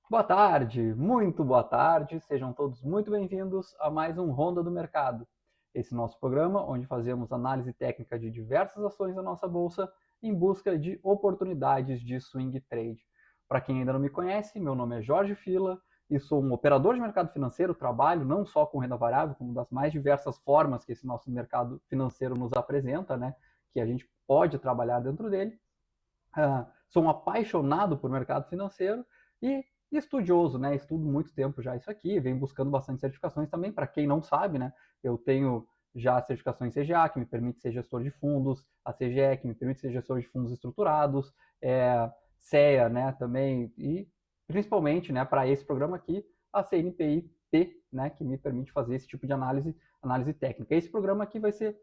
Boa tarde, muito boa tarde, sejam todos muito bem-vindos a mais um Ronda do Mercado. Esse nosso programa, onde fazemos análise técnica de diversas ações da nossa bolsa em busca de oportunidades de swing trade. Para quem ainda não me conhece, meu nome é Jorge Fila e sou um operador de mercado financeiro, trabalho não só com renda variável, como das mais diversas formas que esse nosso mercado financeiro nos apresenta, né, que a gente pode trabalhar dentro dele. Sou um apaixonado por mercado financeiro e estudioso, né? Estudo muito tempo já isso aqui, venho buscando bastante certificações também. Para quem não sabe, né? Eu tenho já a certificação em CGA, que me permite ser gestor de fundos, a CGE, que me permite ser gestor de fundos estruturados, CEA, né? Também, e principalmente, né, para esse programa aqui, a CNPI-T, né? Que me permite fazer esse tipo de análise técnica. Esse programa aqui vai ser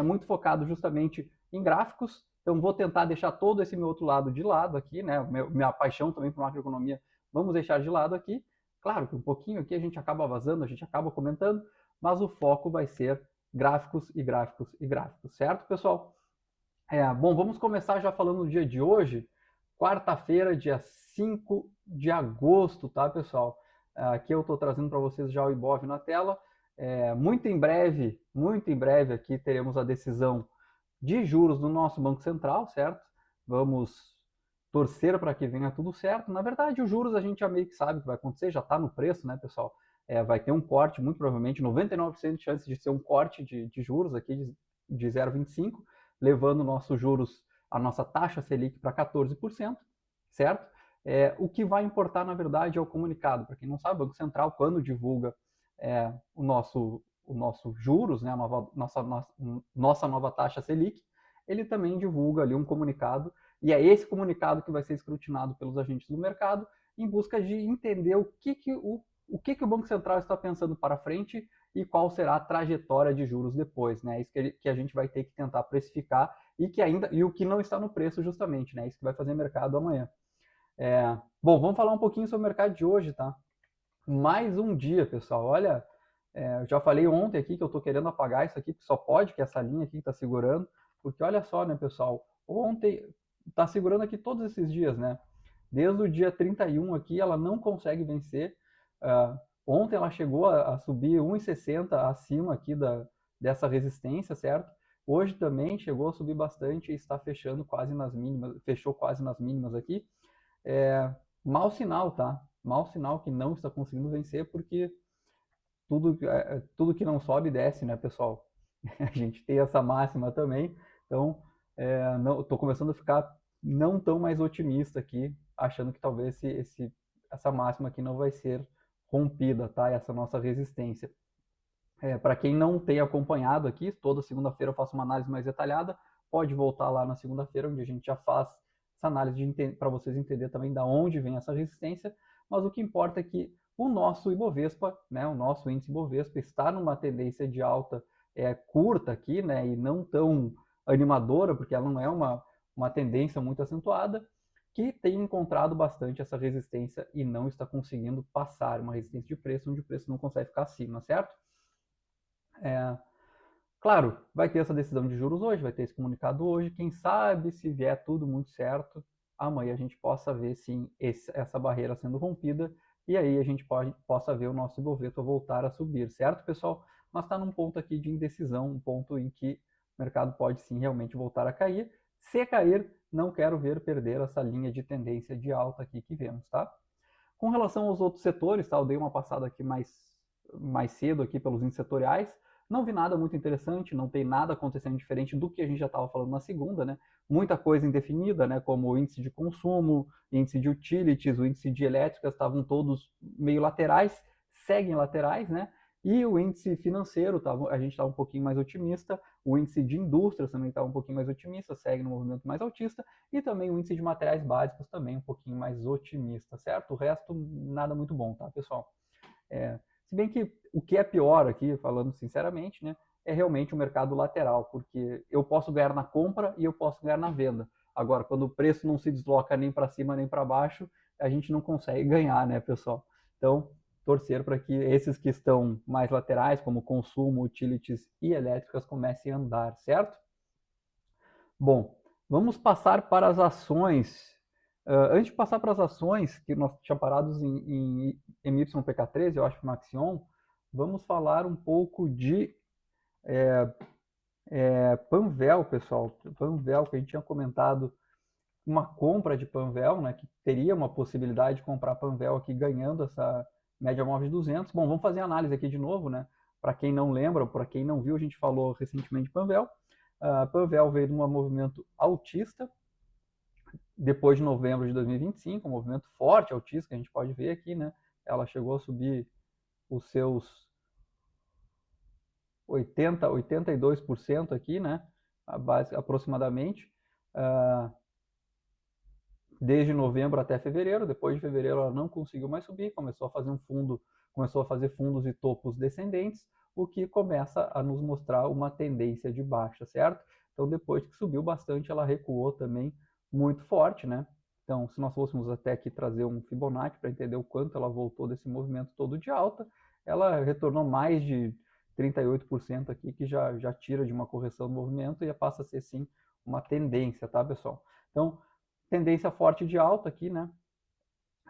muito focado justamente em gráficos. Então, vou tentar deixar todo esse meu outro lado de lado aqui, né? Minha paixão também por macroeconomia, vamos deixar de lado aqui. Claro que um pouquinho aqui a gente acaba vazando, a gente acaba comentando, mas o foco vai ser gráficos e gráficos e gráficos, certo, pessoal? Bom, vamos começar já falando no dia de hoje, quarta-feira, dia 5 de agosto, tá, pessoal? Aqui eu estou trazendo para vocês já o Ibov na tela. Muito em breve aqui teremos a decisão de juros do nosso Banco Central, certo? Vamos torcer para que venha tudo certo. Na verdade, os juros a gente já meio que sabe o que vai acontecer, já está no preço, né, pessoal? Vai ter um corte, muito provavelmente, 99% de chance de ser um corte de juros aqui de 0,25, levando nossos juros, a nossa taxa Selic para 14%, certo? O que vai importar, na verdade, é o comunicado. Para quem não sabe, o Banco Central, quando divulga o nosso juros, né, nossa nova taxa Selic, ele também divulga ali um comunicado, e é esse comunicado que vai ser escrutinado pelos agentes do mercado em busca de entender o que o Banco Central está pensando para frente e qual será a trajetória de juros depois, né? Isso que a gente vai ter que tentar precificar e o que não está no preço justamente, né? Isso que vai fazer mercado amanhã. Bom, vamos falar um pouquinho sobre o mercado de hoje, tá? Mais um dia, pessoal. Olha, eu já falei ontem aqui que eu estou querendo apagar isso aqui, que só pode, que essa linha aqui está segurando, porque olha só, né, pessoal? Ontem está segurando aqui todos esses dias, né? Desde o dia 31 aqui, ela não consegue vencer. Ontem ela chegou a subir 1,60 acima aqui dessa resistência, certo? Hoje também chegou a subir bastante e está fechando quase nas mínimas, fechou quase nas mínimas aqui. É, Mau sinal, tá? Mau sinal que não está conseguindo vencer, porque tudo que não sobe desce, né, pessoal? A gente tem essa máxima também, então não, estou começando a ficar não tão mais otimista aqui, achando que talvez essa máxima aqui não vai ser rompida, tá? Essa nossa resistência. Para quem não tem acompanhado aqui, toda segunda-feira eu faço uma análise mais detalhada, pode voltar lá na segunda-feira, onde a gente já faz essa análise para vocês entenderem também da onde vem essa resistência, mas o que importa é que o nosso Ibovespa, né, o nosso índice Ibovespa está numa tendência de alta curta aqui, né, e não tão animadora, porque ela não é uma tendência muito acentuada, que tem encontrado bastante essa resistência e não está conseguindo passar uma resistência de preço, onde o preço não consegue ficar acima, certo? É, Claro, vai ter essa decisão de juros hoje, vai ter esse comunicado hoje. Quem sabe, se vier tudo muito certo, amanhã a gente possa ver sim essa barreira sendo rompida e aí a gente possa ver o nosso Ibovespa voltar a subir, certo, pessoal? Mas está num ponto aqui de indecisão, um ponto em que o mercado pode sim realmente voltar a cair. Se cair, não quero ver perder essa linha de tendência de alta aqui que vemos, tá? Com relação aos outros setores, tá? Eu dei uma passada aqui mais cedo aqui pelos índices setoriais. Não vi nada muito interessante, não tem nada acontecendo diferente do que a gente já estava falando na segunda, né? Muita coisa indefinida, né? Como o índice de consumo, índice de utilities, o índice de elétricas, estavam todos meio laterais, seguem laterais, né? E o índice financeiro, a gente estava um pouquinho mais otimista, o índice de indústrias também estava um pouquinho mais otimista, segue no movimento mais altista, e também o índice de materiais básicos também um pouquinho mais otimista, certo? O resto, nada muito bom, tá, pessoal? Se bem que o que é pior aqui, falando sinceramente, né, é realmente o mercado lateral, porque eu posso ganhar na compra e eu posso ganhar na venda. Agora, quando o preço não se desloca nem para cima nem para baixo, a gente não consegue ganhar, né, pessoal? Então, torcer para que esses que estão mais laterais, como consumo, utilities e elétricas, comecem a andar, certo? Bom, vamos passar para as ações. Antes de passar para as ações, que nós tínhamos parados em MYPK13, eu acho que Maxion, vamos falar um pouco de Panvel, pessoal. Panvel, que a gente tinha comentado uma compra de Panvel, né, que teria uma possibilidade de comprar Panvel aqui ganhando essa média móvel de 200. Bom, vamos fazer a análise aqui de novo, né? Para quem não lembra, para quem não viu, a gente falou recentemente de Panvel. Panvel veio de um movimento altista, depois de novembro de 2025, um movimento forte altista, que a gente pode ver aqui, né? Ela chegou a subir os seus 82% aqui, né? Aproximadamente. Desde novembro até fevereiro. Depois de fevereiro ela não conseguiu mais subir, começou a fazer fundos e topos descendentes, o que começa a nos mostrar uma tendência de baixa, certo? Então depois que subiu bastante, ela recuou também muito forte, né? Então, se nós fôssemos até aqui trazer um Fibonacci para entender o quanto ela voltou desse movimento todo de alta, ela retornou mais de 38% aqui, que já tira de uma correção do movimento e passa a ser sim uma tendência, tá, pessoal? Então, tendência forte de alta aqui, né?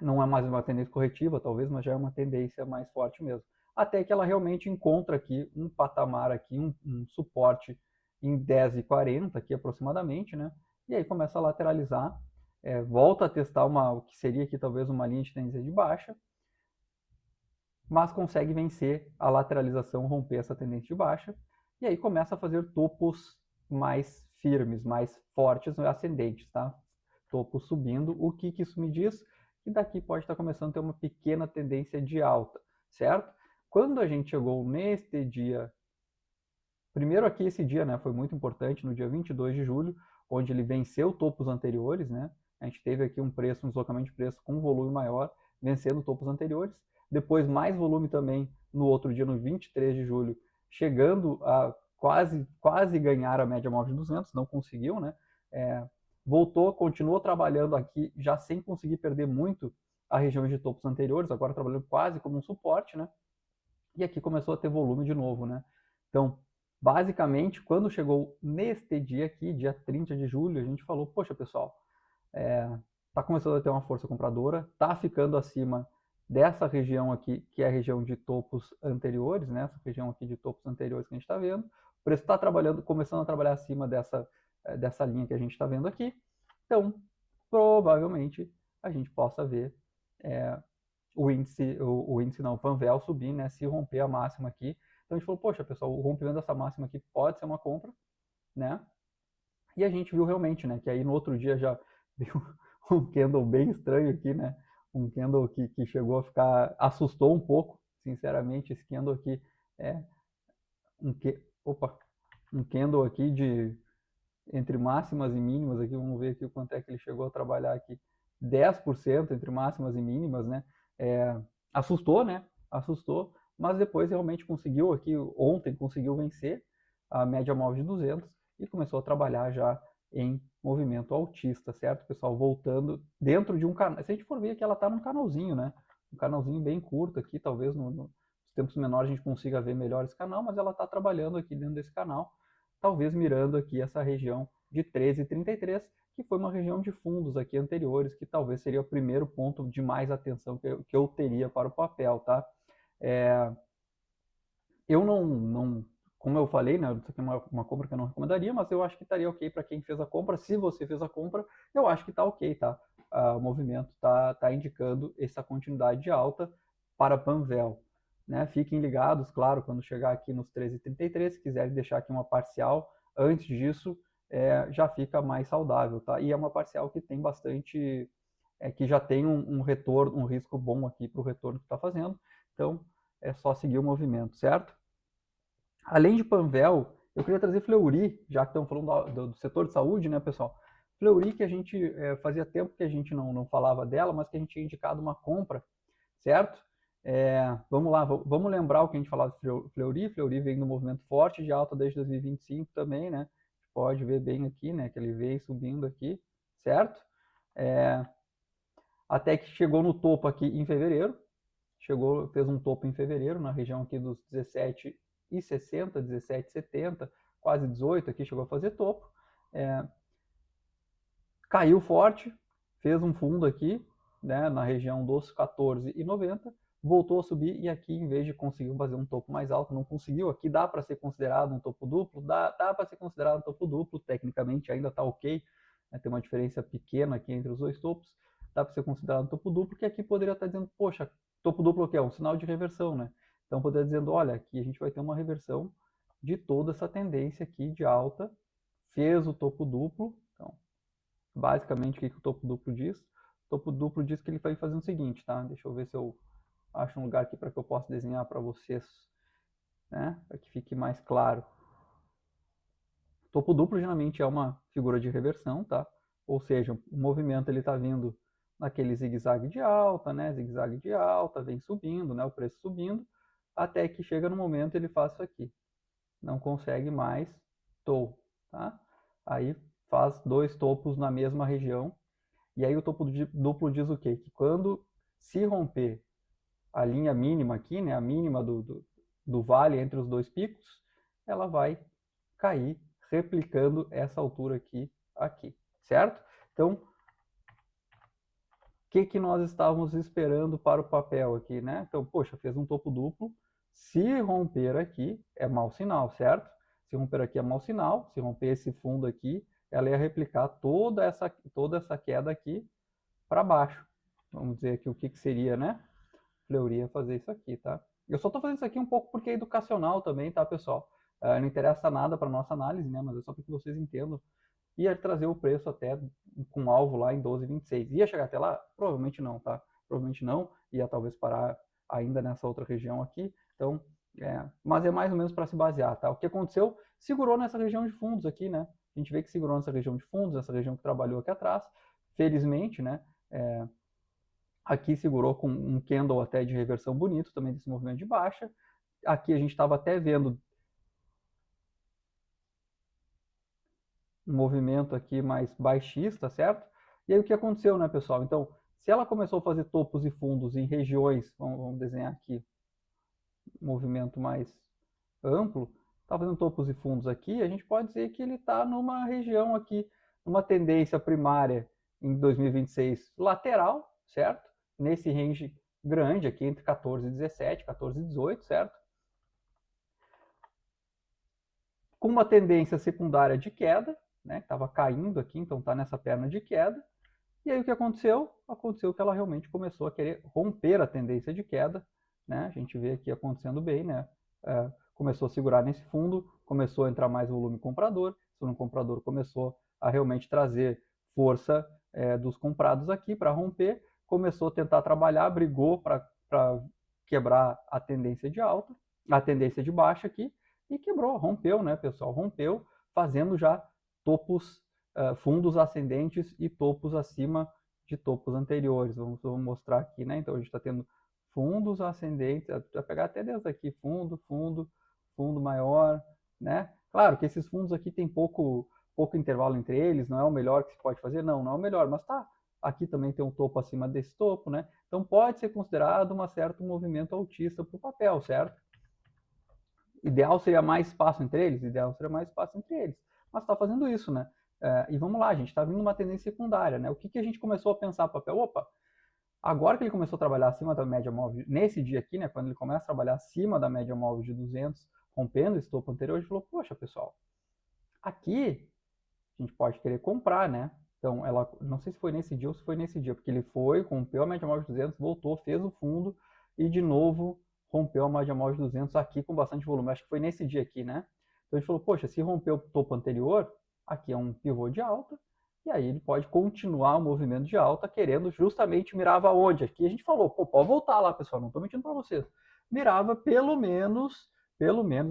Não é mais uma tendência corretiva, talvez, mas já é uma tendência mais forte mesmo. Até que ela realmente encontra aqui um patamar aqui, um suporte em 10,40 aqui aproximadamente, né? E aí começa a lateralizar, volta a testar o que seria aqui talvez uma linha de tendência de baixa, mas consegue vencer a lateralização, romper essa tendência de baixa, e aí começa a fazer topos mais firmes, mais fortes, ascendentes, tá? Topo subindo. O que isso me diz? Que daqui pode estar começando a ter uma pequena tendência de alta, certo? Quando a gente chegou neste dia, primeiro aqui esse dia, né, foi muito importante, no dia 22 de julho, onde ele venceu topos anteriores, né? A gente teve aqui um deslocamento de preço com um volume maior, vencendo topos anteriores. Depois mais volume também no outro dia, no 23 de julho, chegando a quase ganhar a média móvel de 200, não conseguiu, né? Voltou, continuou trabalhando aqui, já sem conseguir perder muito a região de topos anteriores, agora trabalhando quase como um suporte, né? E aqui começou a ter volume de novo, né? Então, basicamente, quando chegou neste dia aqui, dia 30 de julho, a gente falou, poxa, pessoal, tá começando a ter uma força compradora, tá ficando acima dessa região aqui, que é a região de topos anteriores, né? Essa região aqui de topos anteriores que a gente está vendo. O preço está começando a trabalhar acima dessa linha que a gente está vendo aqui. Então, provavelmente, a gente possa ver o índice não, o Panvel subir, né? Se romper a máxima aqui. Então a gente falou, poxa, pessoal, o rompimento dessa máxima aqui pode ser uma compra, né? E a gente viu realmente, né? Que aí no outro dia já deu um candle bem estranho aqui, né? Um candle que chegou a ficar, assustou um pouco, sinceramente, esse candle aqui é um candle aqui de entre máximas e mínimas aqui, vamos ver aqui o quanto é que ele chegou a trabalhar aqui, 10% entre máximas e mínimas, né? Assustou, né? Assustou, mas depois realmente conseguiu aqui, ontem conseguiu vencer a média móvel de 200 e começou a trabalhar já em movimento altista, certo, pessoal? Voltando dentro de um canal. Se a gente for ver aqui, ela está num canalzinho, né? Um canalzinho bem curto aqui, talvez nos tempos menores a gente consiga ver melhor esse canal, mas ela está trabalhando aqui dentro desse canal, talvez mirando aqui essa região de 13,33, que foi uma região de fundos aqui anteriores, que talvez seria o primeiro ponto de mais atenção que eu teria para o papel, tá? Eu não, como eu falei, né, isso aqui é uma compra que eu não recomendaria, mas eu acho que estaria ok para quem fez a compra. Se você fez a compra, eu acho que está ok, tá? O movimento tá indicando essa continuidade de alta para Panvel. Né? Fiquem ligados, claro, quando chegar aqui nos 13,33, se quiserem deixar aqui uma parcial, antes disso já fica mais saudável, tá? E é uma parcial que tem bastante, que já tem um retorno, um risco bom aqui para o retorno que está fazendo. Então, é só seguir o movimento, certo? Além de Panvel, eu queria trazer Fleury, já que estamos falando do setor de saúde, né, pessoal? Fleury, que a gente fazia tempo que a gente não falava dela, mas que a gente tinha indicado uma compra, certo? Vamos lá, vamos lembrar o que a gente falava de Fleury. Fleury vem no movimento forte de alta desde 2025 também, né? Pode ver bem aqui, né? Que ele veio subindo aqui, certo? Até que chegou no topo aqui em fevereiro. Fez um topo em fevereiro, na região aqui dos 17,60, 17,70, quase 18 aqui, chegou a fazer topo. Caiu forte, fez um fundo aqui, né, na região dos 14,90, voltou a subir e aqui, em vez de conseguir fazer um topo mais alto, não conseguiu. Aqui dá para ser considerado um topo duplo, dá para ser considerado um topo duplo, tecnicamente ainda está ok, né, tem uma diferença pequena aqui entre os dois topos, dá para ser considerado um topo duplo, que aqui poderia estar dizendo, poxa, topo duplo o que é? Um sinal de reversão, né? Então poderia dizendo, olha, aqui a gente vai ter uma reversão de toda essa tendência aqui de alta, fez o topo duplo. Então, basicamente, o que o topo duplo diz? O topo duplo diz que ele vai fazer o seguinte, tá? Deixa eu ver se eu acho um lugar aqui para que eu possa desenhar para vocês, né? Para que fique mais claro. O topo duplo geralmente é uma figura de reversão, tá? Ou seja, o movimento ele está vindo naquele zigue-zague de alta, né? Zigue-zague de alta, vem subindo, né? O preço subindo, até que chega no momento ele faz isso aqui. Não consegue mais topo, tá? Aí faz dois topos na mesma região. E aí o topo duplo diz o quê? Que quando se romper a linha mínima aqui, né, a mínima do vale entre os dois picos, ela vai cair replicando essa altura aqui, certo? Então, o que nós estávamos esperando para o papel aqui, né? Então, poxa, fez um topo duplo, se romper aqui é mau sinal, certo? Se romper aqui é mau sinal, se romper esse fundo aqui, ela ia replicar toda essa queda aqui para baixo. Vamos dizer aqui o que seria, né? Fleury fazer isso aqui, tá? Eu só estou fazendo isso aqui um pouco porque é educacional também, tá, pessoal? Não interessa nada para nossa análise, né? Mas é só para que vocês entendam. Ia trazer o preço até com alvo lá em 12,26. Ia chegar até lá? Provavelmente não, tá? Provavelmente não. Ia talvez parar ainda nessa outra região aqui. Então, mas é mais ou menos para se basear, tá? O que aconteceu? Segurou nessa região de fundos aqui, né? A gente vê que segurou nessa região de fundos, essa região que trabalhou aqui atrás. Felizmente, né? Aqui segurou com um candle até de reversão bonito, também desse movimento de baixa. Aqui a gente estava até vendo um movimento aqui mais baixista, certo? E aí o que aconteceu, né, pessoal? Então, se ela começou a fazer topos e fundos em regiões, vamos desenhar aqui um movimento mais amplo, está fazendo topos e fundos aqui, a gente pode dizer que ele está numa região aqui, numa tendência primária em 2026 lateral, certo? Nesse range grande aqui entre 14 e 17, 14 e 18, certo? Com uma tendência secundária de queda, né? Estava caindo aqui, então está nessa perna de queda. E aí o que aconteceu? Aconteceu que ela realmente começou a querer romper a tendência de queda, né? A gente vê aqui acontecendo bem, né? Começou a segurar nesse fundo, começou a entrar mais volume comprador, esse volume comprador começou a realmente trazer força dos comprados aqui para romper, começou a tentar trabalhar, brigou para quebrar a tendência de alta, a tendência de baixa aqui, e quebrou, rompeu, né, pessoal? Rompeu, fazendo já topos, fundos ascendentes e topos acima de topos anteriores. Vamos mostrar aqui, né? Então a gente está tendo fundos ascendentes, vai pegar até desde aqui, fundo maior, né? Claro que esses fundos aqui tem pouco intervalo entre eles, não é o melhor que se pode fazer, não é o melhor, mas tá. Aqui também tem um topo acima desse topo, né? Então pode ser considerado um certo movimento altista para o papel, certo? Ideal seria mais espaço entre eles? Ideal seria mais espaço entre eles. Mas está fazendo isso, né? E vamos lá, a gente está vindo uma tendência secundária, né? O que a gente começou a pensar no papel? Opa, agora que ele começou a trabalhar acima da média móvel, nesse dia aqui, né? Quando ele começa a trabalhar acima da média móvel de 200, rompendo esse topo anterior, a gente falou, poxa, pessoal, aqui a gente pode querer comprar, né? Então, ela, não sei se foi nesse dia ou se foi nesse dia, porque ele foi, rompeu a média móvel de 200, voltou, fez o fundo e de novo rompeu a média móvel de 200 aqui com bastante volume. Acho que foi nesse dia aqui, né? Então a gente falou, poxa, se rompeu o topo anterior, aqui é um pivô de alta, e aí ele pode continuar o movimento de alta, querendo justamente mirava onde? Aqui a gente falou, pô, pode voltar lá, pessoal, não estou mentindo para vocês. Mirava pelo menos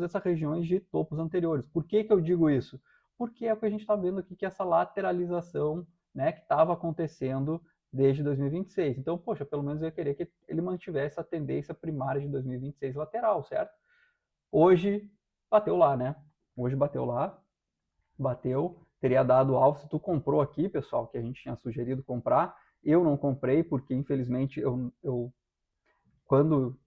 essas regiões de topos anteriores. Por que eu digo isso? Porque é o que a gente está vendo aqui, que é essa lateralização, né, que estava acontecendo desde 2026. Então, poxa, pelo menos eu ia querer que ele mantivesse a tendência primária de 2026 lateral, certo? Hoje bateu lá, né? Hoje bateu lá, bateu, teria dado alvo se tu comprou aqui, pessoal, que a gente tinha sugerido comprar. Eu não comprei porque, infelizmente, quando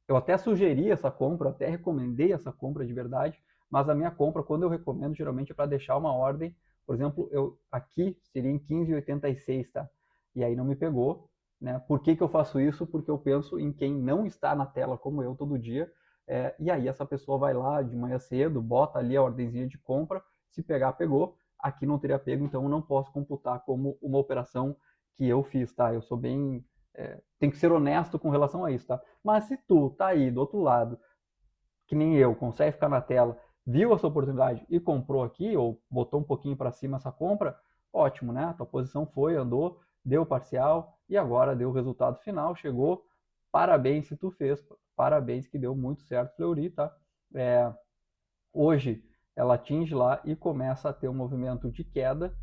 eu até sugeri essa compra, até recomendei essa compra de verdade, mas a minha compra, quando eu recomendo, geralmente é para deixar uma ordem. Por exemplo, aqui seria em 15,86, tá? e aí não me pegou, né? Por que que eu faço isso? Porque eu penso em quem não está na tela como eu todo dia, e aí essa pessoa vai lá de manhã cedo, bota ali a ordenzinha de compra, se pegar, pegou, aqui não teria pego, então eu não posso computar como uma operação que eu fiz, tá? Eu sou bem... tem que ser honesto com relação a isso, tá? Mas se tu tá aí do outro lado, que nem eu, consegue ficar na tela, viu essa oportunidade e comprou aqui, ou botou um pouquinho para cima essa compra, ótimo, né? A tua posição foi, andou, deu parcial e agora deu o resultado final, chegou. Parabéns se tu fez, parabéns que deu muito certo, Fleury, tá? Hoje ela atinge lá e começa a ter um movimento de queda.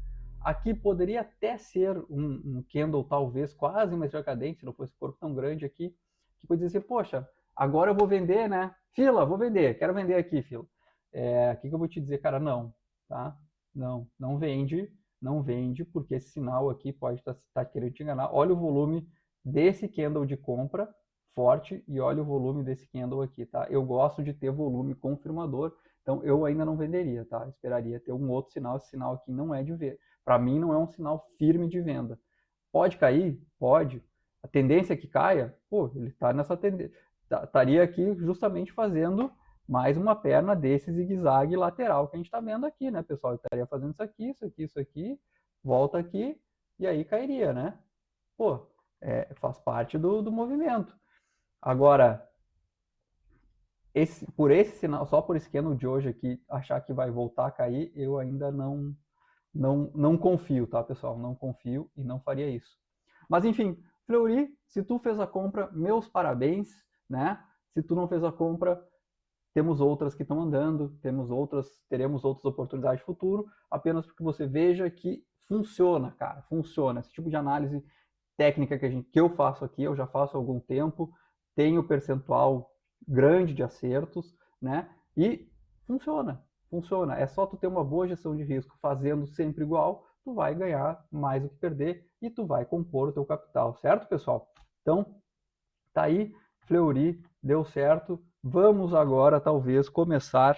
Aqui poderia até ser um candle, talvez quase uma estrela cadente, se não fosse corpo tão grande aqui, que poderia dizer, poxa, agora eu vou vender, né? Fila, vou vender, quero vender aqui, fila. O que eu vou te dizer, cara? Não, tá? Não vende, não vende, porque esse sinal aqui pode estar querendo te enganar. Olha o volume desse candle de compra forte e olha o volume desse candle aqui, tá? Eu gosto de ter volume confirmador, então eu ainda não venderia, tá? Eu esperaria ter um outro sinal. Esse sinal aqui não é de ver. Para mim não é um sinal firme de venda. Pode cair? Pode. A tendência é que caia? Pô, ele está nessa tendência. Estaria aqui justamente fazendo mais uma perna desse zigue-zague lateral que a gente está vendo aqui, né, pessoal? Ele estaria fazendo isso aqui, isso aqui, isso aqui, volta aqui e aí cairia, né? Pô, faz parte do movimento. Agora, por esse sinal, só por esse candle de hoje aqui, achar que vai voltar a cair, eu ainda não confio, tá, pessoal? Não confio e não faria isso. Mas enfim, Fleury, se tu fez a compra, meus parabéns, né? Se tu não fez a compra, temos outras que estão andando, teremos outras oportunidades de futuro, apenas porque você veja que funciona, cara, funciona. Esse tipo de análise técnica que eu faço aqui, eu já faço há algum tempo, tenho percentual grande de acertos, né? E funciona, funciona. É só tu ter uma boa gestão de risco, fazendo sempre igual, tu vai ganhar mais do que perder e tu vai compor o teu capital, certo, pessoal? Então, tá aí, Fleury, deu certo. Vamos agora, talvez, começar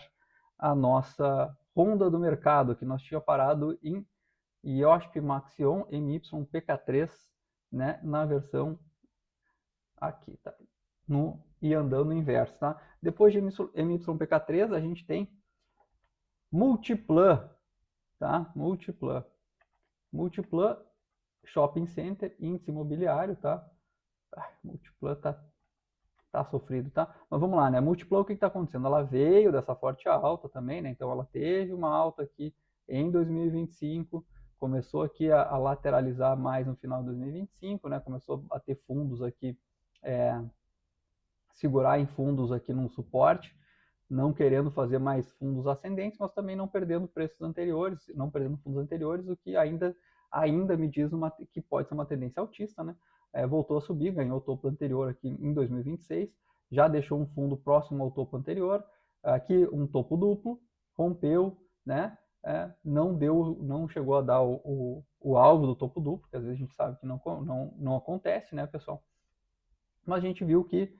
a nossa ronda do mercado, que nós tínhamos parado em IOSP Maxion MYPK3, né, na versão aqui, tá? E andando no inverso, tá? Depois de MYPK3, a gente tem Multiplan, tá? Multiplan, Shopping Center, índice imobiliário, tá? Multiplan tá sofrido, tá? Mas vamos lá, né? Multiplan, o que está acontecendo? Ela veio dessa forte alta também, né? Então ela teve uma alta aqui em 2025, começou aqui a lateralizar mais no final de 2025, né? Começou a ter fundos aqui, segurar em fundos aqui num suporte, não querendo fazer mais fundos ascendentes, mas também não perdendo preços anteriores, não perdendo fundos anteriores, o que ainda me diz que pode ser uma tendência altista, né? Voltou a subir, ganhou o topo anterior aqui em 2026, já deixou um fundo próximo ao topo anterior, aqui um topo duplo, rompeu, né? Não chegou a dar o alvo do topo duplo, que às vezes a gente sabe que não acontece, né, pessoal? Mas a gente viu que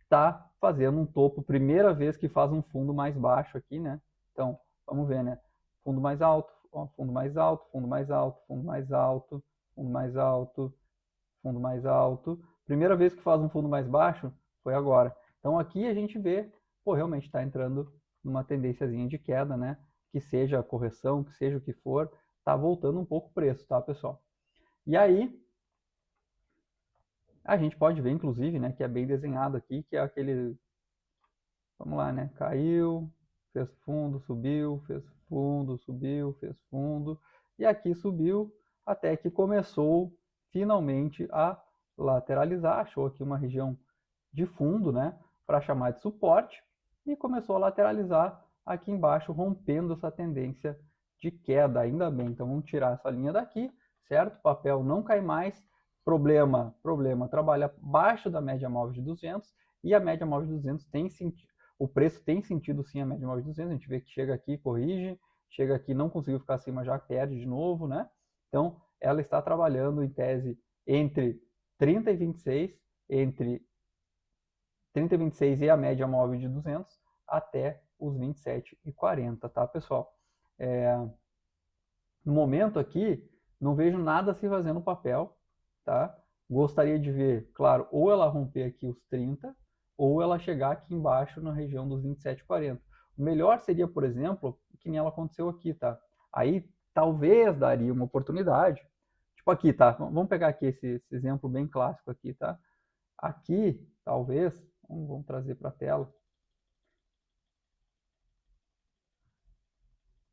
está fazendo um topo, primeira vez que faz um fundo mais baixo aqui, né? Então, vamos ver, né? Fundo mais alto, fundo mais alto, fundo mais alto, fundo mais alto, fundo mais alto, fundo mais alto. Primeira vez que faz um fundo mais baixo foi agora. Então aqui a gente vê, pô, realmente está entrando numa tendênciazinha de queda, né? Que seja a correção, que seja o que for, tá voltando um pouco o preço, tá, pessoal? E aí, a gente pode ver, inclusive, né, que é bem desenhado aqui, que é aquele, vamos lá, né, caiu, fez fundo, subiu, fez fundo, subiu, fez fundo, e aqui subiu até que começou finalmente a lateralizar, achou aqui uma região de fundo, né, para chamar de suporte, e começou a lateralizar aqui embaixo, rompendo essa tendência de queda, ainda bem. Então vamos tirar essa linha daqui, certo? O papel não cai mais, problema, trabalha abaixo da média móvel de 200, e a média móvel de 200 tem sentido, o preço tem sentido sim a média móvel de 200, a gente vê que chega aqui, corrige, chega aqui, não conseguiu ficar acima, já perde de novo, né? Então, ela está trabalhando em tese entre 30 e 26, entre 30 e 26 e a média móvel de 200 até os 27 e 40, tá, pessoal? No momento aqui, não vejo nada se fazer no papel, tá? Gostaria de ver, claro, ou ela romper aqui os 30, ou ela chegar aqui embaixo na região dos 27,40. O melhor seria, por exemplo, que nem ela aconteceu aqui, tá? Aí talvez daria uma oportunidade. Tipo aqui, tá? Vamos pegar aqui esse exemplo bem clássico aqui, tá? Aqui, talvez, vamos trazer para a tela.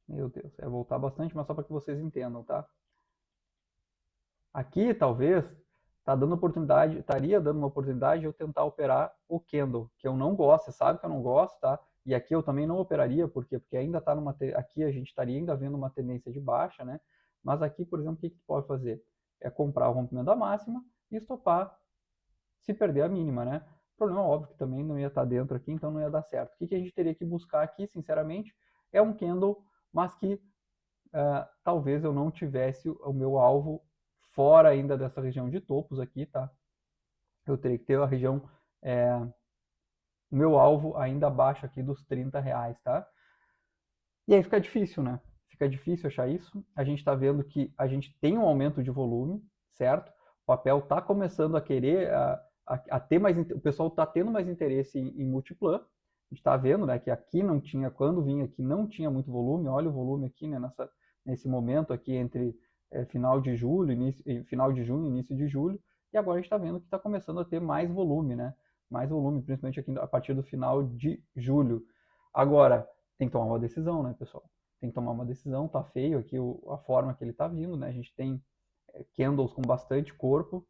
Meu Deus, é voltar bastante, mas só para que vocês entendam, tá? Aqui, talvez, estaria dando uma oportunidade de eu tentar operar o candle, que eu não gosto, você sabe que eu não gosto, tá? E aqui eu também não operaria, por quê? Porque ainda está aqui a gente estaria ainda vendo uma tendência de baixa, né? Mas aqui, por exemplo, o que tu pode fazer? É comprar o rompimento da máxima e estopar se perder a mínima, né? O problema é óbvio que também não ia estar dentro aqui, então não ia dar certo. O que a gente teria que buscar aqui, sinceramente, é um candle, mas que talvez eu não tivesse o meu alvo fora ainda dessa região de topos aqui, tá? Eu teria que ter a região, o meu alvo ainda abaixo aqui dos R$ 30, tá? E aí fica difícil, né? Fica difícil achar isso. A gente está vendo que a gente tem um aumento de volume, certo? O papel está começando a querer, a ter mais, o pessoal está tendo mais interesse em multiplan. A gente está vendo, né, que aqui não tinha, quando vinha aqui não tinha muito volume. Olha o volume aqui, né, nesse momento aqui entre final de julho, final de junho, início de julho. E agora a gente está vendo que está começando a ter mais volume, né? Mais volume, principalmente aqui a partir do final de julho. Agora, tem que tomar uma decisão, né, pessoal? Tem que tomar uma decisão, tá feio aqui a forma que ele tá vindo, né? A gente tem candles com bastante corpo,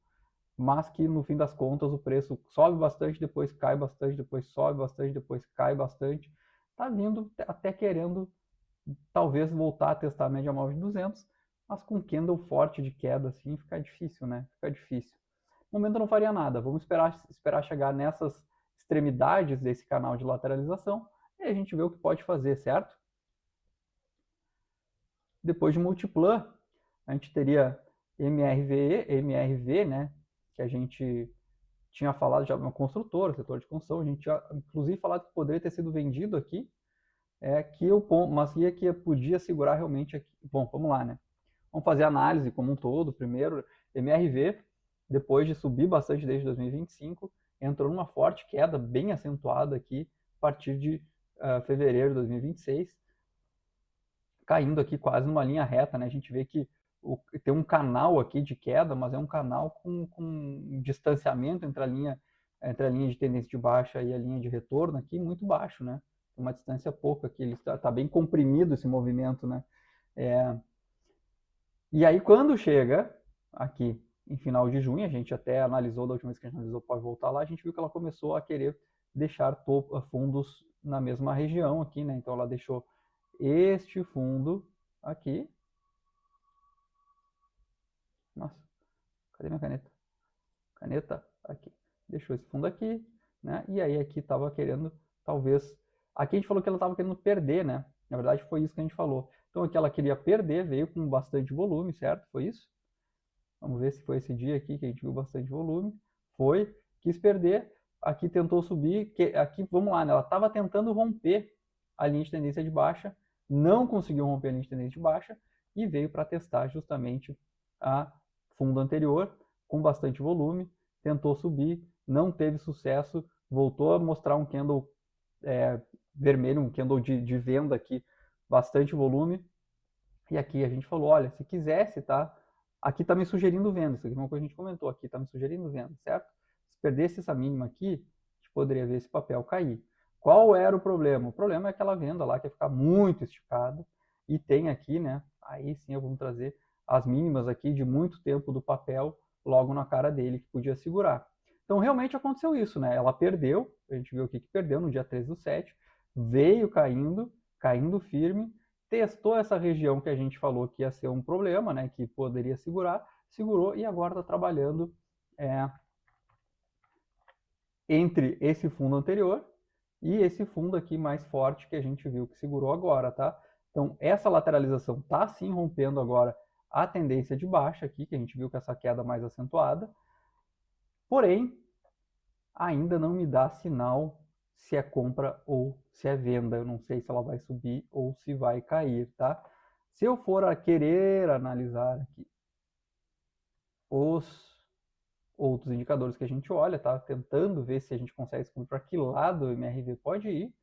mas que no fim das contas o preço sobe bastante, depois cai bastante, depois sobe bastante, depois cai bastante. Tá vindo até querendo talvez voltar a testar a média móvel de 200, mas com candle forte de queda assim fica difícil, né? Fica difícil. No momento eu não faria nada, vamos esperar chegar nessas extremidades desse canal de lateralização e a gente vê o que pode fazer, certo? Depois de Multiplan, a gente teria MRV, né, que a gente tinha falado já uma construtora, setor de construção, a gente tinha inclusive falado que poderia ter sido vendido aqui, mas que podia segurar realmente aqui. Bom, vamos lá, né? Vamos fazer a análise como um todo. Primeiro, MRV, depois de subir bastante desde 2025, entrou numa forte queda bem acentuada aqui a partir de fevereiro de 2026, caindo aqui quase numa linha reta, né? A gente vê que tem um canal aqui de queda, mas é um canal com um distanciamento entre a linha de tendência de baixa e a linha de retorno aqui muito baixo, né? Uma distância pouca aqui, ele está bem comprimido esse movimento, né? E aí quando chega aqui em final de junho, a gente até analisou, da última vez que a gente analisou, pode voltar lá, a gente viu que ela começou a querer deixar fundos na mesma região aqui, né? Então ela deixou este fundo aqui. Nossa, cadê minha caneta? Caneta aqui. Deixou esse fundo aqui, né? E aí aqui estava querendo, talvez... Aqui a gente falou que ela estava querendo perder, né? Na verdade foi isso que a gente falou. Então aqui ela queria perder, veio com bastante volume, certo? Foi isso? Vamos ver se foi esse dia aqui que a gente viu bastante volume. Foi, quis perder, aqui tentou subir, aqui, vamos lá, né? Ela estava tentando romper a linha de tendência de baixa, não conseguiu romper a linha de tendência de baixa e veio para testar justamente a fundo anterior com bastante volume, tentou subir, não teve sucesso, voltou a mostrar um candle vermelho, um candle de venda aqui, bastante volume. E aqui a gente falou, olha, se quisesse, tá? Aqui está me sugerindo venda, isso aqui é uma coisa que a gente comentou, aqui está me sugerindo venda, certo? Se perdesse essa mínima aqui, a gente poderia ver esse papel cair. Qual era o problema? O problema é aquela venda lá que ia ficar muito esticada e tem aqui, né? Aí sim eu vou trazer as mínimas aqui de muito tempo do papel logo na cara dele que podia segurar. Então realmente aconteceu isso, né? Ela perdeu, a gente viu aqui que perdeu no dia 13/7, veio caindo firme, testou essa região que a gente falou que ia ser um problema, né, que poderia segurar, segurou e agora está trabalhando entre esse fundo anterior e esse fundo aqui mais forte que a gente viu que segurou agora, tá? Então essa lateralização está sim rompendo agora a tendência de baixa aqui, que a gente viu com essa queda mais acentuada, porém ainda não me dá sinal se é compra ou se é venda. Eu não sei se ela vai subir ou se vai cair, tá? Se eu for a querer analisar aqui os outros indicadores que a gente olha, tá? Tentando ver se a gente consegue descobrir para que lado o MRV pode ir,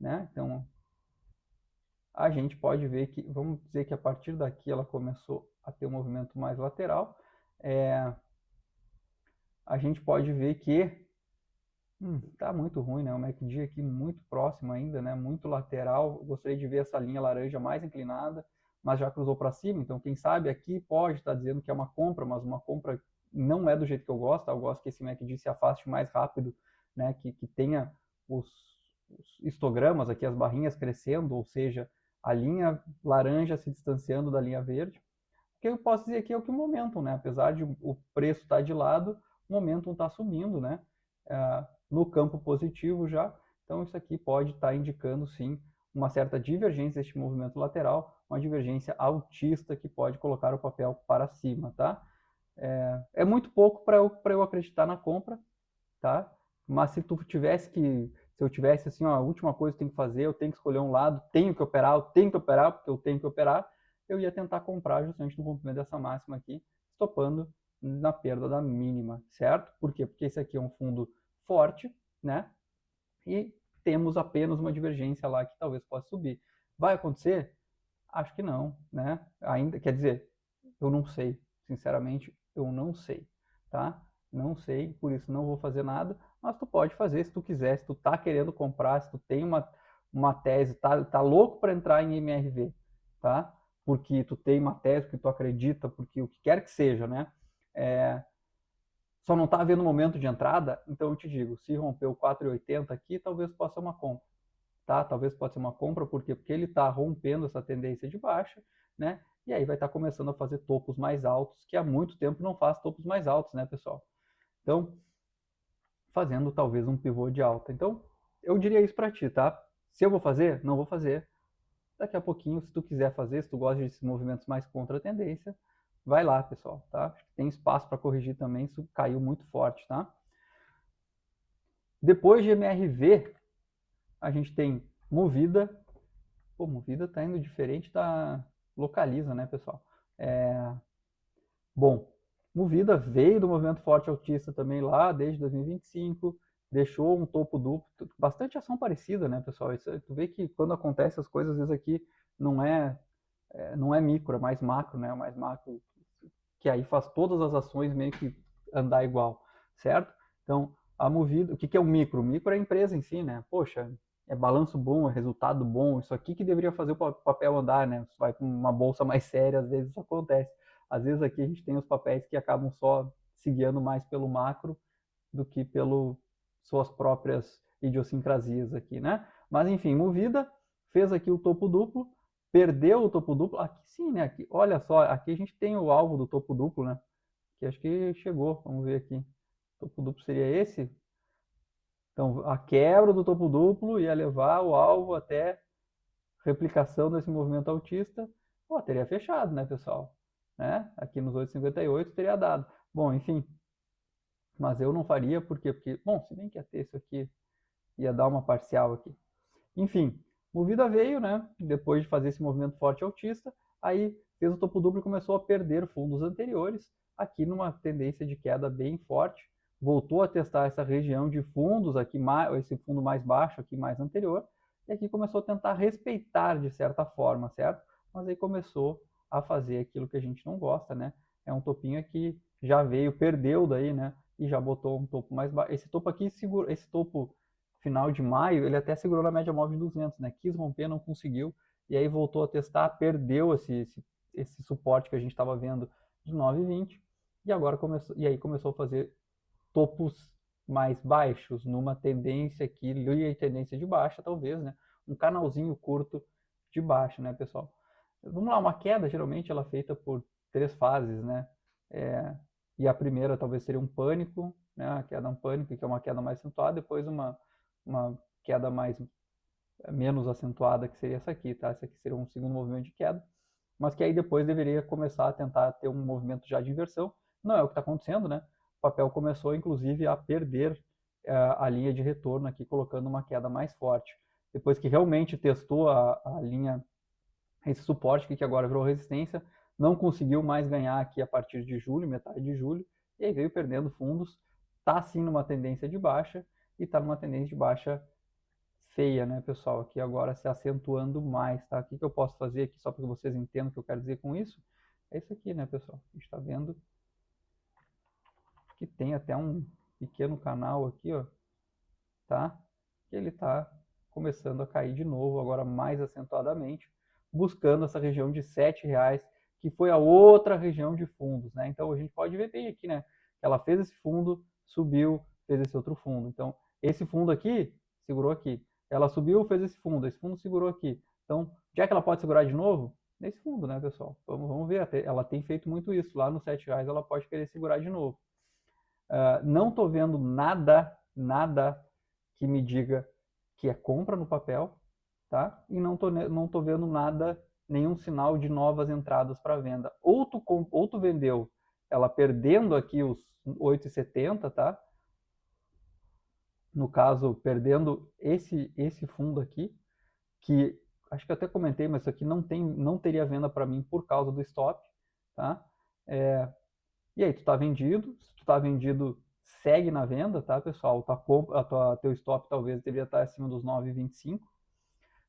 né? Então, a gente pode ver que, vamos dizer que a partir daqui ela começou a ter um movimento mais lateral. A gente pode ver que tá muito ruim, né? O MACD aqui muito próximo ainda, né? Muito lateral. Eu gostaria de ver essa linha laranja mais inclinada, mas já cruzou para cima. Então, quem sabe aqui pode estar dizendo que é uma compra, mas uma compra não é do jeito que eu gosto. Eu gosto que esse MACD se afaste mais rápido, né? Que tenha os histogramas aqui, as barrinhas crescendo, ou seja, a linha laranja se distanciando da linha verde. O que eu posso dizer aqui é o que o momentum, né? Apesar de o preço estar de lado, o momentum está subindo, né? No campo positivo já. Então isso aqui pode estar indicando sim uma certa divergência deste movimento lateral, uma divergência altista que pode colocar o papel para cima, tá? É muito pouco para eu acreditar na compra, tá? Mas se eu tivesse assim, ó, a última coisa que eu tenho que fazer, eu tenho que escolher um lado, tenho que operar, porque eu tenho que operar, eu ia tentar comprar justamente no rompimento dessa máxima aqui, estopando na perda da mínima, certo? Por quê? Porque esse aqui é um fundo forte, né? E temos apenas uma divergência lá que talvez possa subir. Vai acontecer? Acho que não, né? Ainda, quer dizer, eu não sei, sinceramente, eu não sei, tá? Não sei, por isso não vou fazer nada, mas tu pode fazer se tu quiser, se tu tá querendo comprar, se tu tem uma tese, tá louco para entrar em MRV, tá? Porque tu tem uma tese, porque tu acredita, porque o que quer que seja, né? Só não está havendo momento de entrada, então eu te digo, se romper o 4,80 aqui, talvez possa ser uma compra, tá? Talvez possa ser uma compra, por quê? Porque ele está rompendo essa tendência de baixa, né? E aí vai estar começando a fazer topos mais altos, que há muito tempo não faz topos mais altos, né, pessoal? Então, fazendo talvez um pivô de alta. Então, eu diria isso para ti, tá? Se eu vou fazer, não vou fazer. Daqui a pouquinho, se tu quiser fazer, se tu gosta desses movimentos mais contra a tendência, vai lá, pessoal, tá? Tem espaço para corrigir também, isso caiu muito forte, tá? Depois de MRV, a gente tem Movida. Pô, Movida tá indo diferente da Localiza, né, pessoal? Bom, Movida veio do movimento forte altista também lá desde 2025, deixou um topo duplo, bastante ação parecida, né, pessoal? Isso, tu vê que quando acontece as coisas, às vezes aqui não é, não é micro, é mais macro, né? Mais macro, que aí faz todas as ações meio que andar igual, certo? Então, a Movida, o que é o micro? O micro é a empresa em si, né? Poxa, é balanço bom, é resultado bom, isso aqui que deveria fazer o papel andar, né? Você vai com uma bolsa mais séria, às vezes isso acontece. Às vezes aqui a gente tem os papéis que acabam só se guiando mais pelo macro do que pelo suas próprias idiosincrasias aqui, né? Mas enfim, Movida fez aqui o topo duplo, perdeu o topo duplo, aqui sim, né? Aqui, olha só, aqui a gente tem o alvo do topo duplo, né? Que acho que chegou, vamos ver aqui. O topo duplo seria esse? Então, a quebra do topo duplo ia levar o alvo até replicação desse movimento altista. Pô, teria fechado, né, pessoal? Né? Aqui nos 8,58 teria dado. Bom, enfim, mas eu não faria, por quê? Porque, bom, se bem que ia ter isso aqui, ia dar uma parcial aqui. Enfim, Movida veio, né, depois de fazer esse movimento forte altista, aí fez o topo duplo e começou a perder fundos anteriores, aqui numa tendência de queda bem forte, voltou a testar essa região de fundos aqui, esse fundo mais baixo aqui mais anterior, e aqui começou a tentar respeitar de certa forma, certo? Mas aí começou a fazer aquilo que a gente não gosta, né? É um topinho que já veio, perdeu daí, né? E já botou um topo mais baixo. Esse topo aqui, esse topo final de maio, ele até segurou na média móvel de 200, né? Quis romper, não conseguiu, e aí voltou a testar, perdeu esse suporte que a gente estava vendo de 9,20, e agora começou a fazer topos mais baixos, numa tendência aqui, linha de tendência de baixa, talvez, né? Um canalzinho curto de baixa, né, pessoal? Vamos lá, uma queda, geralmente, ela é feita por 3 fases, né? E a primeira talvez seria um pânico, né? A queda um pânico, que é uma queda mais acentuada, depois uma queda menos acentuada, que seria essa aqui, tá? Esse aqui seria um segundo movimento de queda, mas que aí depois deveria começar a tentar ter um movimento já de inversão. Não é o que está acontecendo, né? O papel começou, inclusive, a perder a linha de retorno aqui, colocando uma queda mais forte. Depois que realmente testou a linha, esse suporte aqui, que agora virou resistência, não conseguiu mais ganhar aqui a partir de julho, metade de julho, e aí veio perdendo fundos, está sim numa tendência de baixa, e está numa tendência de baixa feia, né, pessoal? Aqui agora se acentuando mais, tá? O que eu posso fazer aqui, só para que vocês entendam o que eu quero dizer com isso? É isso aqui, né, pessoal? A gente está vendo que tem até um pequeno canal aqui, ó, tá? Que ele está começando a cair de novo, agora mais acentuadamente, buscando essa região de R$7, que foi a outra região de fundos, né? Então a gente pode ver bem aqui, né? Ela fez esse fundo, subiu, fez esse outro fundo. Então esse fundo aqui segurou aqui. Ela subiu, fez esse fundo segurou aqui. Então, já que ela pode segurar de novo, nesse fundo, né, pessoal? Vamos ver. Ela tem feito muito isso. Lá nos R$7 ela pode querer segurar de novo. Não estou vendo nada que me diga que é compra no papel, tá? E não tô vendo nada, nenhum sinal de novas entradas para venda. Ou tu vendeu ela perdendo aqui os 8,70, tá? No caso, perdendo esse fundo aqui, que acho que eu até comentei, mas isso aqui não teria venda para mim por causa do stop, tá? E aí, tu tá vendido, se tu tá vendido, segue na venda, tá, pessoal? Teu stop talvez deveria estar acima dos 9,25.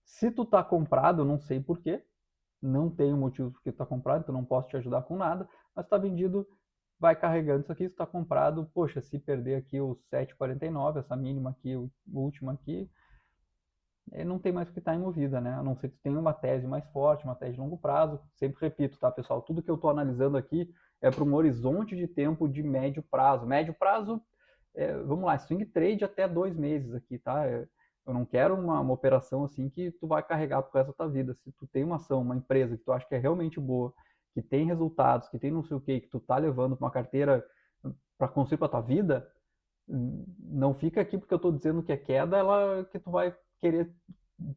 Se tu tá comprado, eu não sei por quê, não tenho motivo porque tu tá comprado, então não posso te ajudar com nada, mas tá vendido, vai carregando isso aqui, se tá comprado, poxa, se perder aqui o 7,49, essa mínima aqui, o último aqui, não tem mais o que estar em movida, né? A não ser que tu tenha uma tese mais forte, uma tese de longo prazo. Sempre repito, tá, pessoal? Tudo que eu estou analisando aqui é para um horizonte de tempo de médio prazo. Médio prazo, vamos lá, swing trade até 2 meses aqui, tá? Eu não quero uma operação assim que tu vai carregar pro resto da tua vida. Se tu tem uma ação, uma empresa que tu acha que é realmente boa, que tem resultados, que tem não sei o que tu tá levando para uma carteira para construir para tua vida, não fica aqui porque eu estou dizendo que é queda, que tu vai querer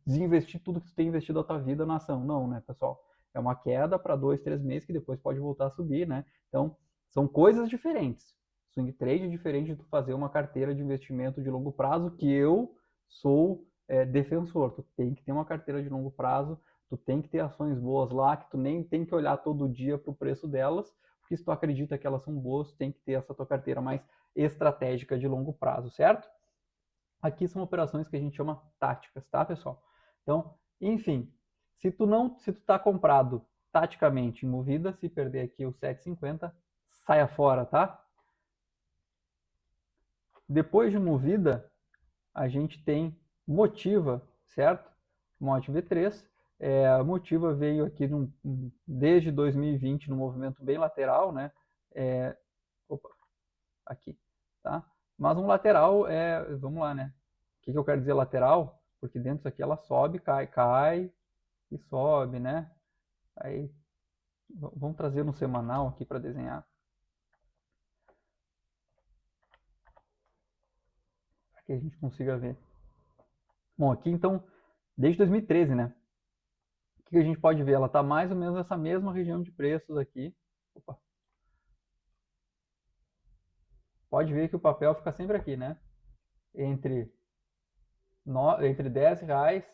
desinvestir tudo que tu tem investido a tua vida na ação. Não, né, pessoal? É uma queda para 2, 3 meses que depois pode voltar a subir, né? Então, são coisas diferentes. Swing trade é diferente de tu fazer uma carteira de investimento de longo prazo, que eu sou defensor. Tu tem que ter uma carteira de longo prazo, tu tem que ter ações boas lá, que tu nem tem que olhar todo dia para o preço delas, porque se tu acredita que elas são boas, tu tem que ter essa tua carteira mais estratégica de longo prazo, certo? Aqui são operações que a gente chama táticas, tá, pessoal? Então, enfim, se tu tá comprado taticamente em movida, se perder aqui o 7,50, saia fora, tá? Depois de movida, a gente tem Motiva, certo? Mod V3. A Motiva veio aqui desde 2020 no movimento bem lateral, né? Opa, aqui, tá? Mas um lateral vamos lá, né? O que eu quero dizer lateral? Porque dentro disso aqui ela sobe, cai e sobe, né? Aí vamos trazer no semanal aqui para desenhar. Para que a gente consiga ver. Bom, aqui então, desde 2013, né? O que a gente pode ver? Ela está mais ou menos nessa mesma região de preços aqui. Opa. Pode ver que o papel fica sempre aqui, né? Entre R$10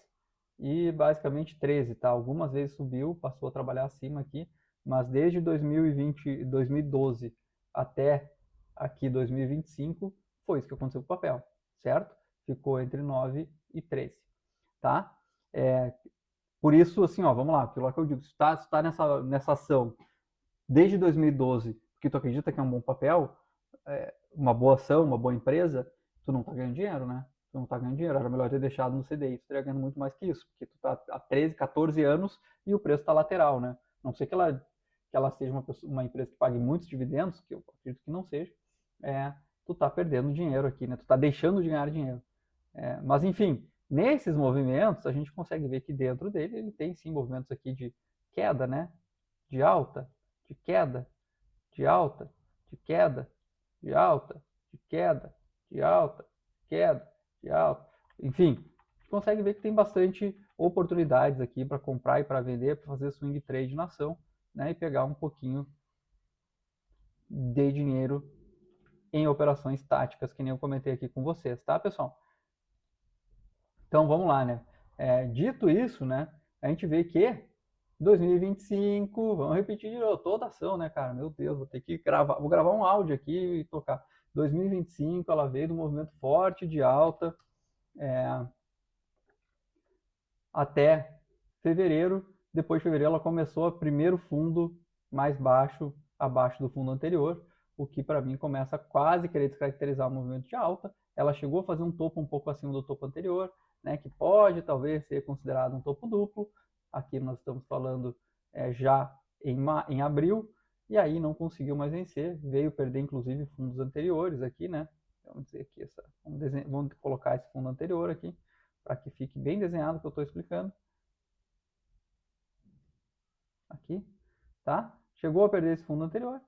e basicamente 13, tá? Algumas vezes subiu, passou a trabalhar acima aqui, mas desde 2020, 2012 até aqui 2025, foi isso que aconteceu com o papel, certo? Ficou entre 9 e 13, tá? Por isso, assim, ó, vamos lá, aquilo que eu digo, se tá nessa ação desde 2012, porque tu acredita que é um bom papel, uma boa ação, uma boa empresa, tu não tá ganhando dinheiro, né? Tu não tá ganhando dinheiro, era melhor ter deixado no CDI, tu estaria ganhando muito mais que isso, porque tu tá há 13, 14 anos e o preço tá lateral, né? Não sei que ela seja uma empresa que pague muitos dividendos, que eu acredito que não seja, tu tá perdendo dinheiro aqui, né? Tu tá deixando de ganhar dinheiro. Mas enfim, nesses movimentos a gente consegue ver que dentro dele ele tem sim movimentos aqui de queda, né? De alta, de queda, de alta, de queda, de alta, de queda, de alta, queda, de alta. Enfim, a gente consegue ver que tem bastante oportunidades aqui para comprar e para vender, para fazer swing trade na ação, né? E pegar um pouquinho de dinheiro em operações táticas, que nem eu comentei aqui com vocês, tá, pessoal? Então vamos lá, né? Dito isso, né? A gente vê que 2025, vamos repetir de novo, toda ação, né, cara? Meu Deus, vou ter que gravar, vou gravar um áudio aqui e tocar. 2025, ela veio do movimento forte de alta até fevereiro. Depois de fevereiro, ela começou a primeiro fundo mais baixo, abaixo do fundo anterior, o que para mim começa a quase querer descaracterizar o movimento de alta. Ela chegou a fazer um topo um pouco acima do topo anterior, né, que pode talvez ser considerado um topo duplo. Aqui nós estamos falando já em abril, e aí não conseguiu mais vencer, veio perder inclusive fundos anteriores aqui, né? Vamos dizer aqui vamos colocar esse fundo anterior aqui para que fique bem desenhado o que eu estou explicando. Aqui, tá? Chegou a perder esse fundo anterior.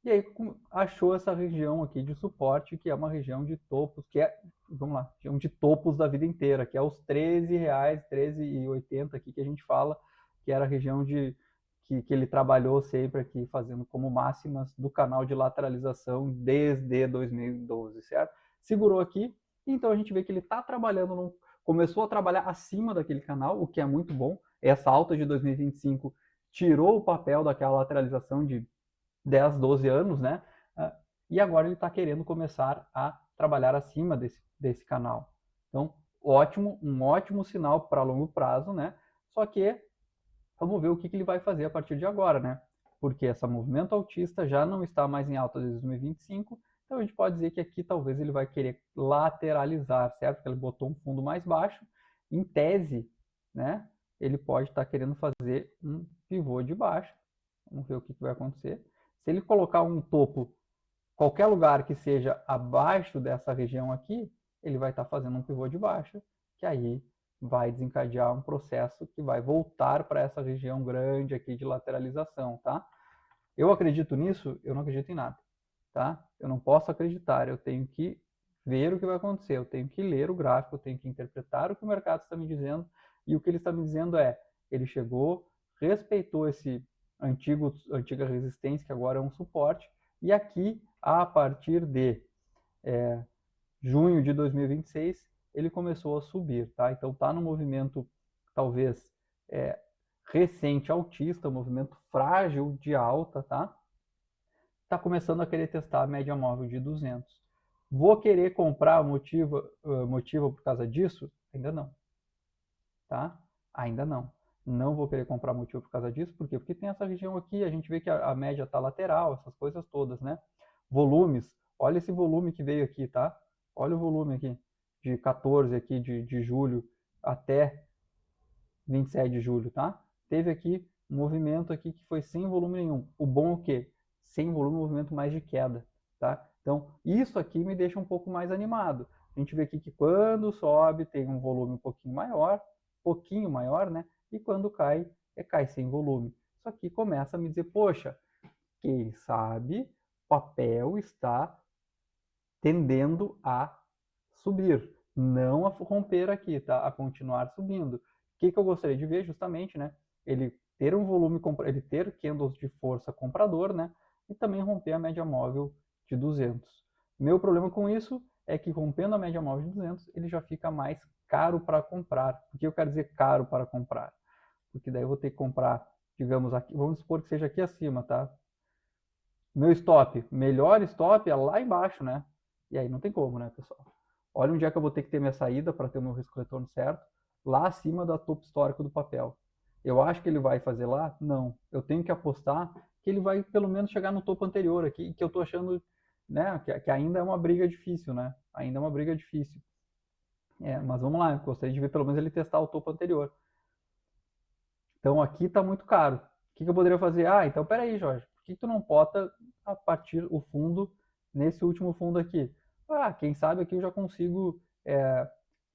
E aí achou essa região aqui de suporte, que é uma região de topos, que é, vamos lá, região de topos da vida inteira, que é os R$13, R$13,80 aqui que a gente fala, que era a região que ele trabalhou sempre aqui, fazendo como máximas do canal de lateralização desde 2012, certo? Segurou aqui, então a gente vê que ele está trabalhando, começou a trabalhar acima daquele canal, o que é muito bom. Essa alta de 2025 tirou o papel daquela lateralização de 10, 12 anos, né? E agora ele está querendo começar a trabalhar acima desse canal. Então, um ótimo sinal para longo prazo, né? Só que vamos ver o que ele vai fazer a partir de agora, né? Porque esse movimento altista já não está mais em alta desde 2025, então a gente pode dizer que aqui talvez ele vai querer lateralizar, certo? Porque ele botou um fundo mais baixo, em tese, né? Ele pode estar querendo fazer um pivô de baixa. Vamos ver o que vai acontecer. Se ele colocar um topo, qualquer lugar que seja abaixo dessa região aqui, ele vai estar fazendo um pivô de baixa, que aí vai desencadear um processo que vai voltar para essa região grande aqui de lateralização, tá? Eu acredito nisso? Eu não acredito em nada, tá? Eu não posso acreditar, eu tenho que ver o que vai acontecer, eu tenho que ler o gráfico, eu tenho que interpretar o que o mercado está me dizendo, e o que ele está me dizendo é, ele chegou, respeitou esse antiga resistência, que agora é um suporte, e aqui, a partir de junho de 2026, ele começou a subir, tá? Então tá no movimento, talvez, recente altista, um movimento frágil de alta, tá? Tá começando a querer testar a média móvel de 200. Vou querer comprar motivo por causa disso? Ainda não, tá? Ainda não. Não vou querer comprar motivo por causa disso, por quê? Porque tem essa região aqui, a gente vê que a média tá lateral, essas coisas todas, né? Volumes, olha esse volume que veio aqui, tá? Olha o volume aqui, de 14 aqui de julho até 27 de julho, tá? Teve aqui um movimento aqui que foi sem volume nenhum. O bom é o quê? Sem volume, um movimento mais de queda, tá? Então, isso aqui me deixa um pouco mais animado. A gente vê aqui que quando sobe tem um volume um pouquinho maior, né? E quando cai, cai sem volume. Isso aqui começa a me dizer, poxa, quem sabe o papel está tendendo a subir, não a romper aqui, tá? A continuar subindo. O que eu gostaria de ver justamente, né? Ele ter um volume, ele ter candles de força comprador, né? E também romper a média móvel de 200. Meu problema com isso é que rompendo a média móvel de 200, ele já fica mais caro para comprar. Por que eu quero dizer caro para comprar? Porque daí eu vou ter que comprar, digamos, aqui, vamos supor que seja aqui acima, tá? Meu stop, melhor stop é lá embaixo, né? E aí não tem como, né, pessoal? Olha onde é que eu vou ter que ter minha saída para ter o meu risco retorno certo, lá acima do topo histórico do papel. Eu acho que ele vai fazer lá? Não. Eu tenho que apostar que ele vai pelo menos chegar no topo anterior aqui, que eu estou achando, né, que ainda é uma briga difícil, né? Ainda é uma briga difícil. Mas vamos lá, eu gostaria de ver pelo menos ele testar o topo anterior. Então aqui está muito caro. O que eu poderia fazer? Ah, então peraí, Jorge, por que tu não bota a partir o fundo nesse último fundo aqui? Ah, quem sabe aqui eu já consigo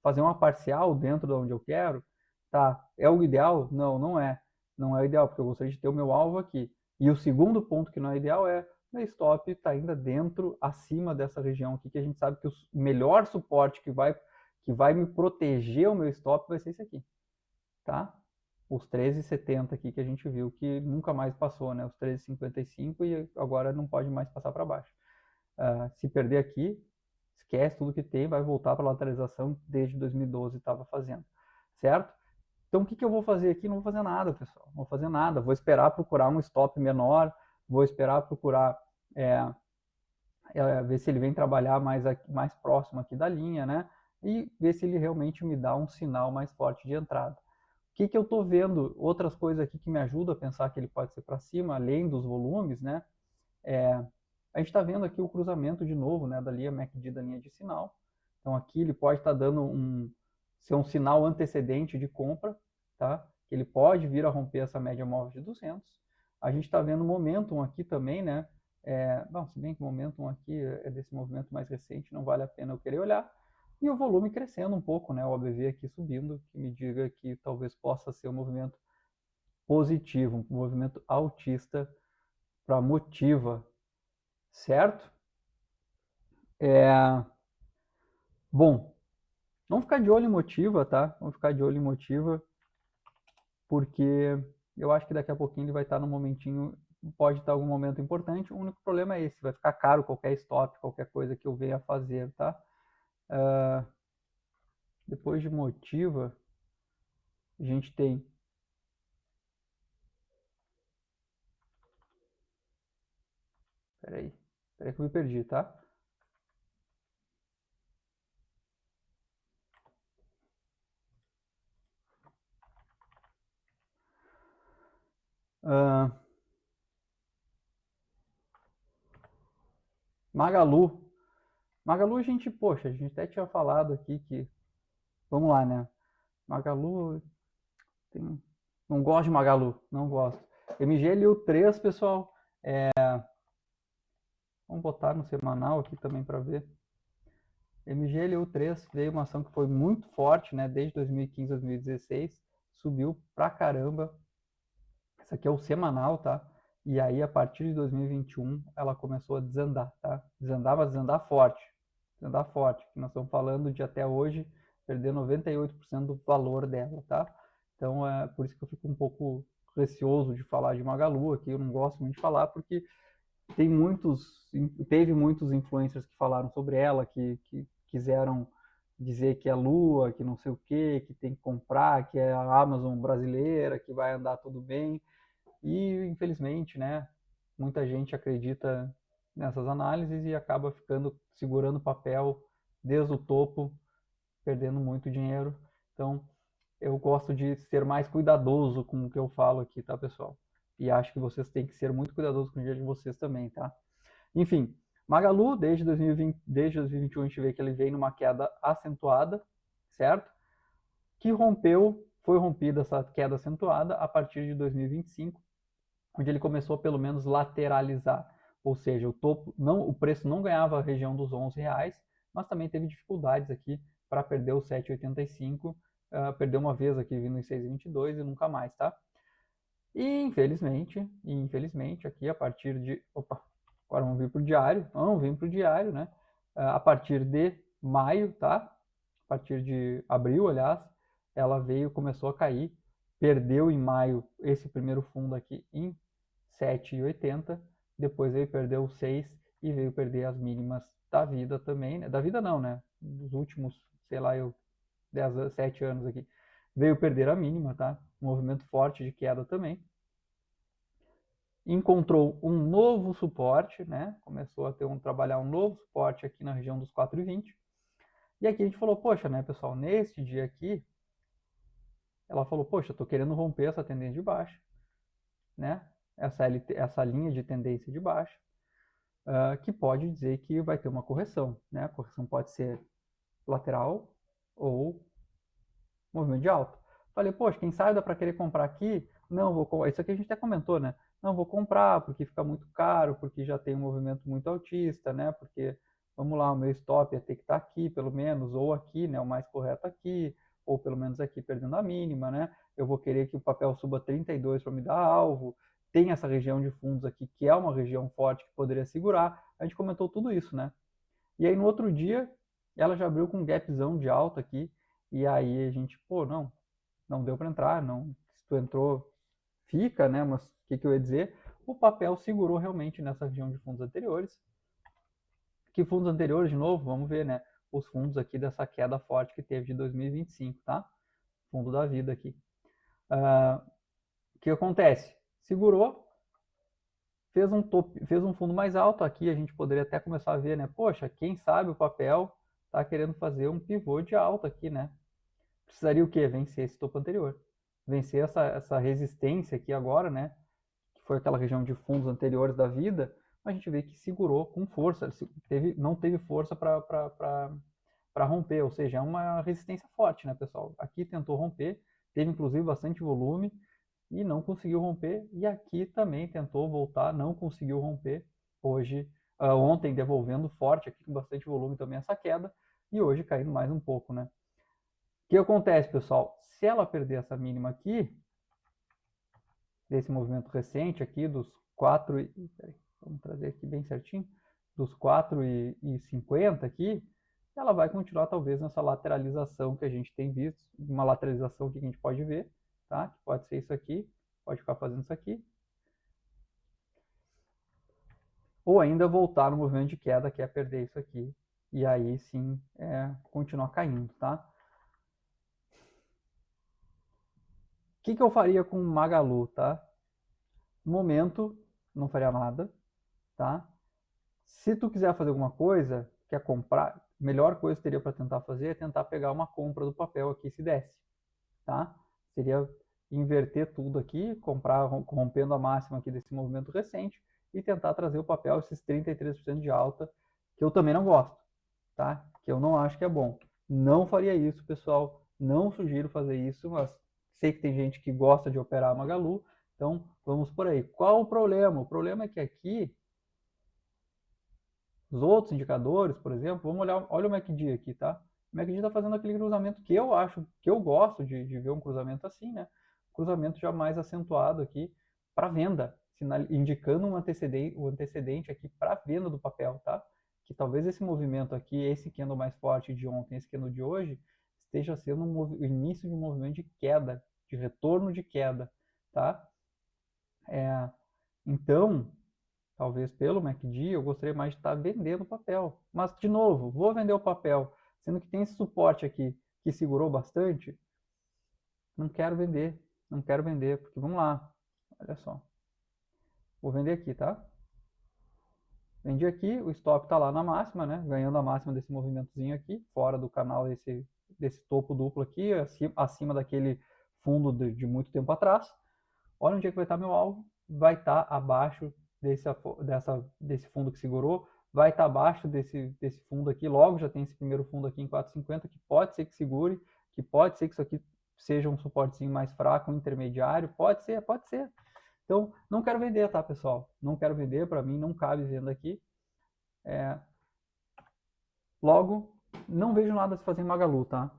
fazer uma parcial dentro de onde eu quero. Tá, é o ideal? Não, não é. Não é o ideal, porque eu gostaria de ter o meu alvo aqui. E o segundo ponto que não é ideal é meu stop está ainda dentro, acima dessa região aqui, que a gente sabe que o melhor suporte que vai me proteger o meu stop vai ser esse aqui, tá? Os 13,70 aqui que a gente viu que nunca mais passou, né? Os 13,55 e agora não pode mais passar para baixo. Se perder aqui, esquece tudo que tem, vai voltar para a lateralização que desde 2012 estava fazendo, certo? Então, o que eu vou fazer aqui? Não vou fazer nada, pessoal. Não vou fazer nada. Vou esperar procurar um stop menor, vou esperar procurar ver se ele vem trabalhar mais próximo aqui da linha, né? E ver se ele realmente me dá um sinal mais forte de entrada. O que eu estou vendo? Outras coisas aqui que me ajudam a pensar que ele pode ser para cima, além dos volumes, né? A gente está vendo aqui o cruzamento de novo, né, da linha MACD da linha de sinal. Então aqui ele pode estar dando ser um sinal antecedente de compra, tá? Ele pode vir a romper essa média móvel de 200. A gente está vendo momentum aqui também, né? Bom, se bem que o momentum aqui é desse movimento mais recente, não vale a pena eu querer olhar. E o volume crescendo um pouco, né? O OBV aqui subindo, que me diga que talvez possa ser um movimento positivo, um movimento altista para motiva, certo? Bom, vamos ficar de olho em motiva, tá? Vamos ficar de olho em motiva, porque eu acho que daqui a pouquinho ele vai estar num momentinho, pode estar algum momento importante. O único problema é esse, vai ficar caro qualquer stop, qualquer coisa que eu venha fazer, tá? Depois de motiva, a gente tem Peraí que eu me perdi, tá? Magalu. Magalu, poxa, a gente até tinha falado aqui que, vamos lá, né? Magalu, não gosto de Magalu, não gosto. MGLU3, pessoal, vamos botar no semanal aqui também para ver. MGLU3 veio uma ação que foi muito forte, né? Desde 2015, 2016, subiu pra caramba. Esse aqui é o semanal, tá? E aí, a partir de 2021, ela começou a desandar, tá? Desandar, mas desandar forte. Desandar forte. Nós estamos falando de até hoje perder 98% do valor dela, tá? Então, é por isso que eu fico um pouco receoso de falar de Magalu aqui. Eu não gosto muito de falar, porque teve muitos influencers que falaram sobre ela, que quiseram dizer que é Lua, que não sei o que tem que comprar, que é a Amazon brasileira, que vai andar tudo bem. E, infelizmente, né, muita gente acredita nessas análises e acaba ficando segurando papel desde o topo, perdendo muito dinheiro. Então, eu gosto de ser mais cuidadoso com o que eu falo aqui, tá, pessoal? E acho que vocês têm que ser muito cuidadosos com o dinheiro de vocês também, tá? Enfim, Magalu, desde 2020, desde 2021 a gente vê que ele vem numa queda acentuada, certo? Que foi rompida essa queda acentuada a partir de 2025, onde ele começou a pelo menos lateralizar, ou seja, o preço não ganhava a região dos R$ 11, mas também teve dificuldades aqui para perder os 7,85, perdeu uma vez aqui vindo em 6,22 e nunca mais, tá? E infelizmente, aqui a partir de. Opa, agora vamos vir para o diário. Vamos vir para o diário, né? A partir de maio, tá? A partir de abril, aliás, ela começou a cair. Perdeu em maio esse primeiro fundo aqui em 7,80. Depois veio perder o 6 e veio perder as mínimas da vida também, né? Da vida não, né? Dos últimos, sei lá, 7 anos aqui. Veio perder a mínima, tá? Um movimento forte de queda também. Encontrou um novo suporte, né? Começou a trabalhar um novo suporte aqui na região dos 4,20. E aqui a gente falou, poxa, né, pessoal, neste dia aqui, ela falou, poxa, eu tô querendo romper essa tendência de baixa, né? Essa linha de tendência de baixa, que pode dizer que vai ter uma correção, né? A correção pode ser lateral ou movimento de alta. Falei, poxa, quem sabe dá para querer comprar aqui? Não, vou comprar. Isso aqui a gente até comentou, né? Não, vou comprar porque fica muito caro, porque já tem um movimento muito altista, né? Porque, vamos lá, o meu stop ia ter que estar aqui, pelo menos, ou aqui, né? O mais correto aqui, ou pelo menos aqui perdendo a mínima, né? Eu vou querer que o papel suba 32 para me dar alvo. Tem essa região de fundos aqui, que é uma região forte que poderia segurar. A gente comentou tudo isso, né? E aí no outro dia, ela já abriu com um gapzão de alta aqui. E aí a gente, pô, não deu para entrar, não. Se tu entrou, fica, né? Mas o que eu ia dizer? O papel segurou realmente nessa região de fundos anteriores. Que fundos anteriores, de novo, vamos ver, né? Os fundos aqui dessa queda forte que teve de 2025, tá? Fundo da vida aqui. O que acontece? Segurou, fez um fundo mais alto. Aqui a gente poderia até começar a ver, né? Poxa, quem sabe o papel está querendo fazer um pivô de alta aqui, né? Precisaria o quê? Vencer esse topo anterior. Vencer essa resistência aqui agora, né? Que foi aquela região de fundos anteriores da vida. A gente vê que segurou com força. Não teve força para romper, ou seja, é uma resistência forte, né, pessoal? Aqui tentou romper, teve inclusive bastante volume e não conseguiu romper. E aqui também tentou voltar, não conseguiu romper. Ontem devolvendo forte aqui com bastante volume também essa queda e hoje caindo mais um pouco, né? O que acontece, pessoal? Se ela perder essa mínima aqui, desse movimento recente aqui dos 4 e... Peraí, vamos trazer aqui bem certinho. Dos 4,50 aqui, ela vai continuar talvez nessa lateralização que a gente tem visto. Uma lateralização que a gente pode ver, tá? Que pode ser isso aqui, pode ficar fazendo isso aqui. Ou ainda voltar no movimento de queda, que é perder isso aqui. E aí sim, continuar caindo, tá? O que eu faria com o Magalu, tá? No momento, não faria nada, tá? Se tu quiser fazer alguma coisa, quer comprar, melhor coisa que teria para tentar fazer é tentar pegar uma compra do papel aqui se desse, tá? Seria inverter tudo aqui, comprar rompendo a máxima aqui desse movimento recente e tentar trazer o papel esses 33% de alta, que eu também não gosto, tá? Que eu não acho que é bom. Não faria isso, pessoal. Não sugiro fazer isso, mas sei que tem gente que gosta de operar Magalu, então vamos por aí. Qual o problema? O problema é que aqui os outros indicadores, por exemplo, vamos olhar, olha o MACD aqui, tá? O MACD está fazendo aquele cruzamento que eu acho, que eu gosto de ver um cruzamento assim, né? Cruzamento já mais acentuado aqui para venda, indicando um antecedente aqui para venda do papel, tá? Que talvez esse movimento aqui, esse candle mais forte de ontem, esse candle de hoje, esteja sendo o início de um movimento de queda, de retorno de queda, tá? Então, talvez pelo MACD, eu gostaria mais de estar vendendo papel. Mas, de novo, vou vender o papel, sendo que tem esse suporte aqui que segurou bastante. Não quero vender, não quero vender, porque vamos lá, olha só. Vou vender aqui, tá? Vendi aqui, o stop está lá na máxima, né? Ganhando a máxima desse movimentozinho aqui, fora do canal desse topo duplo aqui, acima daquele fundo de muito tempo atrás. Olha onde é que vai estar meu alvo. Vai estar abaixo desse fundo que segurou, vai estar abaixo desse fundo aqui. Logo já tem esse primeiro fundo aqui em 4,50 que pode ser que segure, que pode ser que isso aqui seja um suportezinho mais fraco, um intermediário. Pode ser, pode ser. Então, não quero vender, tá, pessoal? Não quero vender, para mim não cabe venda aqui. Logo, não vejo nada a se fazer em Magalu, tá?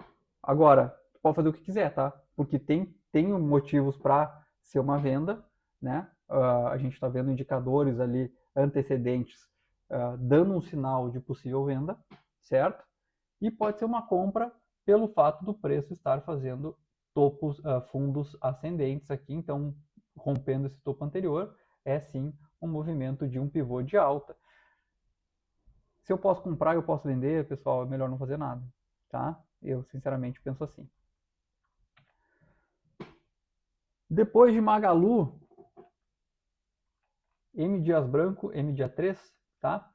Agora, pode fazer o que quiser, tá? Porque tem motivos para ser uma venda, né? A gente está vendo indicadores ali antecedentes dando um sinal de possível venda, certo? E pode ser uma compra pelo fato do preço estar fazendo fundos ascendentes aqui, então rompendo esse topo anterior, é sim um movimento de um pivô de alta. Se eu posso comprar, eu posso vender, pessoal, é melhor não fazer nada, tá? Eu sinceramente penso assim. Depois de Magalu, M Dias Branco, M dia 3, tá?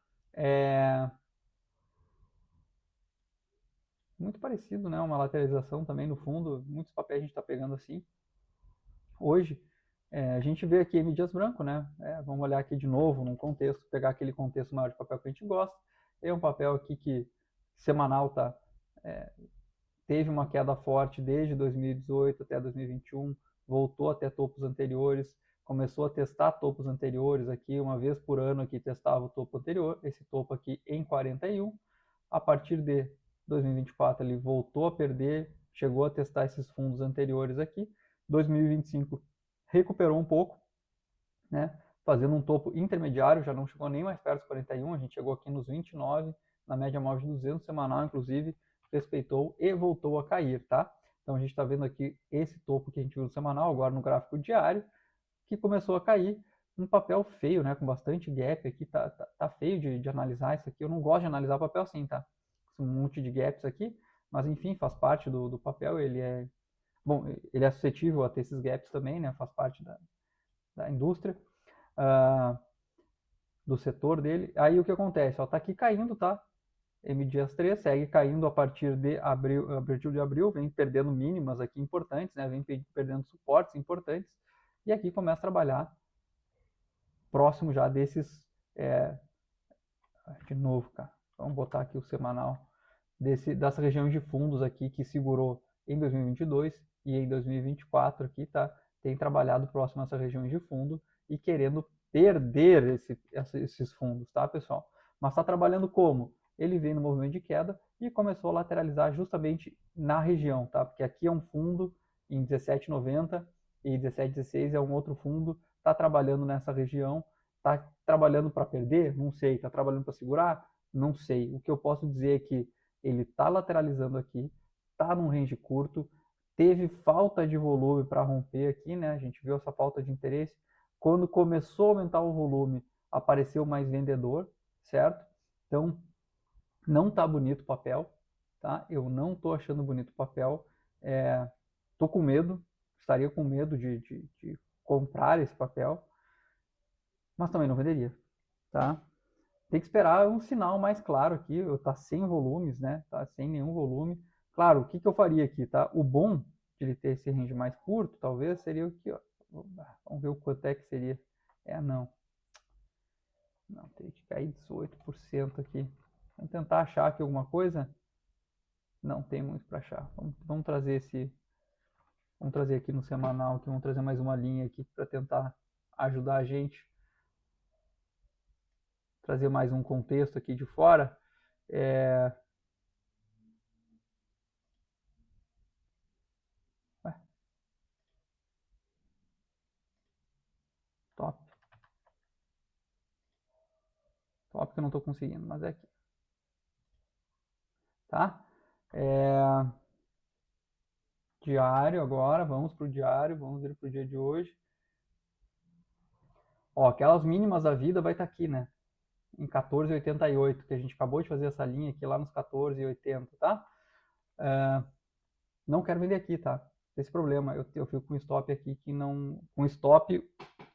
Muito parecido, né? Uma lateralização também no fundo, muitos papéis a gente está pegando assim. Hoje, a gente vê aqui M Dias Branco, né? Vamos olhar aqui de novo, num contexto, pegar aquele contexto maior de papel que a gente gosta. É um papel aqui que semanal tá, teve uma queda forte desde 2018 até 2021, voltou até topos anteriores, começou a testar topos anteriores aqui, uma vez por ano aqui testava o topo anterior, esse topo aqui em 41. A partir de 2024 ele voltou a perder, chegou a testar esses fundos anteriores aqui. 2025 recuperou um pouco, né? Fazendo um topo intermediário, já não chegou nem mais perto dos 41, a gente chegou aqui nos 29, na média móvel de 200 semanal, inclusive, respeitou e voltou a cair, tá? Então a gente está vendo aqui esse topo que a gente viu no semanal, agora no gráfico diário, que começou a cair. Um papel feio, né? Com bastante gap aqui, tá feio de analisar isso aqui. Eu não gosto de analisar papel assim, tá? Um monte de gaps aqui, mas enfim, faz parte do papel, ele é Bom, ele é suscetível a ter esses gaps também, né? Faz parte da indústria, do setor dele. Aí o que acontece? Ó, tá aqui caindo, tá? M dias 3 segue caindo a partir de abril, vem perdendo mínimas aqui importantes, né? Vem perdendo suportes importantes. E aqui começa a trabalhar próximo já desses. De novo, cara. Vamos botar aqui o semanal. Dessa região de fundos aqui que segurou em 2022 e em 2024 aqui, tá? Tem trabalhado próximo a essa região de fundo e querendo perder esses fundos, tá, pessoal? Mas está trabalhando como? Ele veio no movimento de queda e começou a lateralizar justamente na região, tá? Porque aqui é um fundo em 17,90 e 17,16 é um outro fundo, está trabalhando nessa região, está trabalhando para perder? Não sei. Está trabalhando para segurar? Não sei. O que eu posso dizer é que ele está lateralizando aqui, está num range curto, teve falta de volume para romper aqui, né? A gente viu essa falta de interesse. Quando começou a aumentar o volume, apareceu mais vendedor, certo? Então, não está bonito o papel, tá? Eu não estou achando bonito o papel. Estou com medo, estaria com medo de comprar esse papel, mas também não venderia, tá? Tem que esperar um sinal mais claro aqui, tá sem volumes, né? Tá sem nenhum volume. Claro, o que eu faria aqui, tá? O bom de ele ter esse range mais curto, talvez, seria o que, ó. Vamos ver o quanto é que seria. Não. Não, teria que cair 18% aqui. Vamos tentar achar aqui alguma coisa? Não tem muito para achar. Vamos trazer esse... Vamos trazer aqui no semanal, aqui, vamos trazer mais uma linha aqui para tentar ajudar a gente. Trazer mais um contexto aqui de fora. Top. Top que eu não estou conseguindo, mas é aqui. Tá? Diário agora, vamos para o diário, vamos vir para o dia de hoje. Ó, aquelas mínimas da vida vai estar aqui, né? Em 14,88, que a gente acabou de fazer essa linha aqui lá nos 14,80, tá? Não quero vender aqui, tá? Esse problema, eu fico com stop aqui que não... Com stop,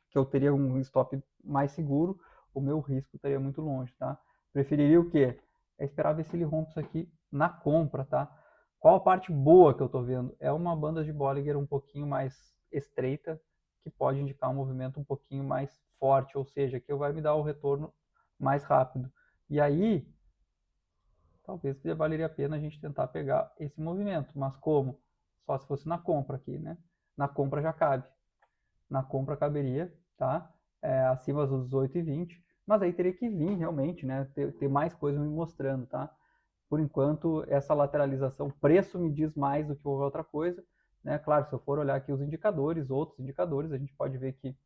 que eu teria um stop mais seguro, o meu risco estaria muito longe, tá? Preferiria o quê? É esperar ver se ele rompe isso aqui na compra, tá? Qual a parte boa que eu estou vendo? É uma banda de Bollinger um pouquinho mais estreita, que pode indicar um movimento um pouquinho mais forte, ou seja, que vai me dar o retorno mais rápido. E aí, talvez valeria a pena a gente tentar pegar esse movimento. Mas como? Só se fosse na compra aqui, né? Na compra já cabe. Na compra caberia, tá? Acima dos 18,20. Mas aí teria que vir realmente, né? Ter mais coisa me mostrando, tá? Por enquanto, essa lateralização, preço me diz mais do que qualquer outra coisa, né? Claro, se eu for olhar aqui os indicadores, outros indicadores, a gente pode ver que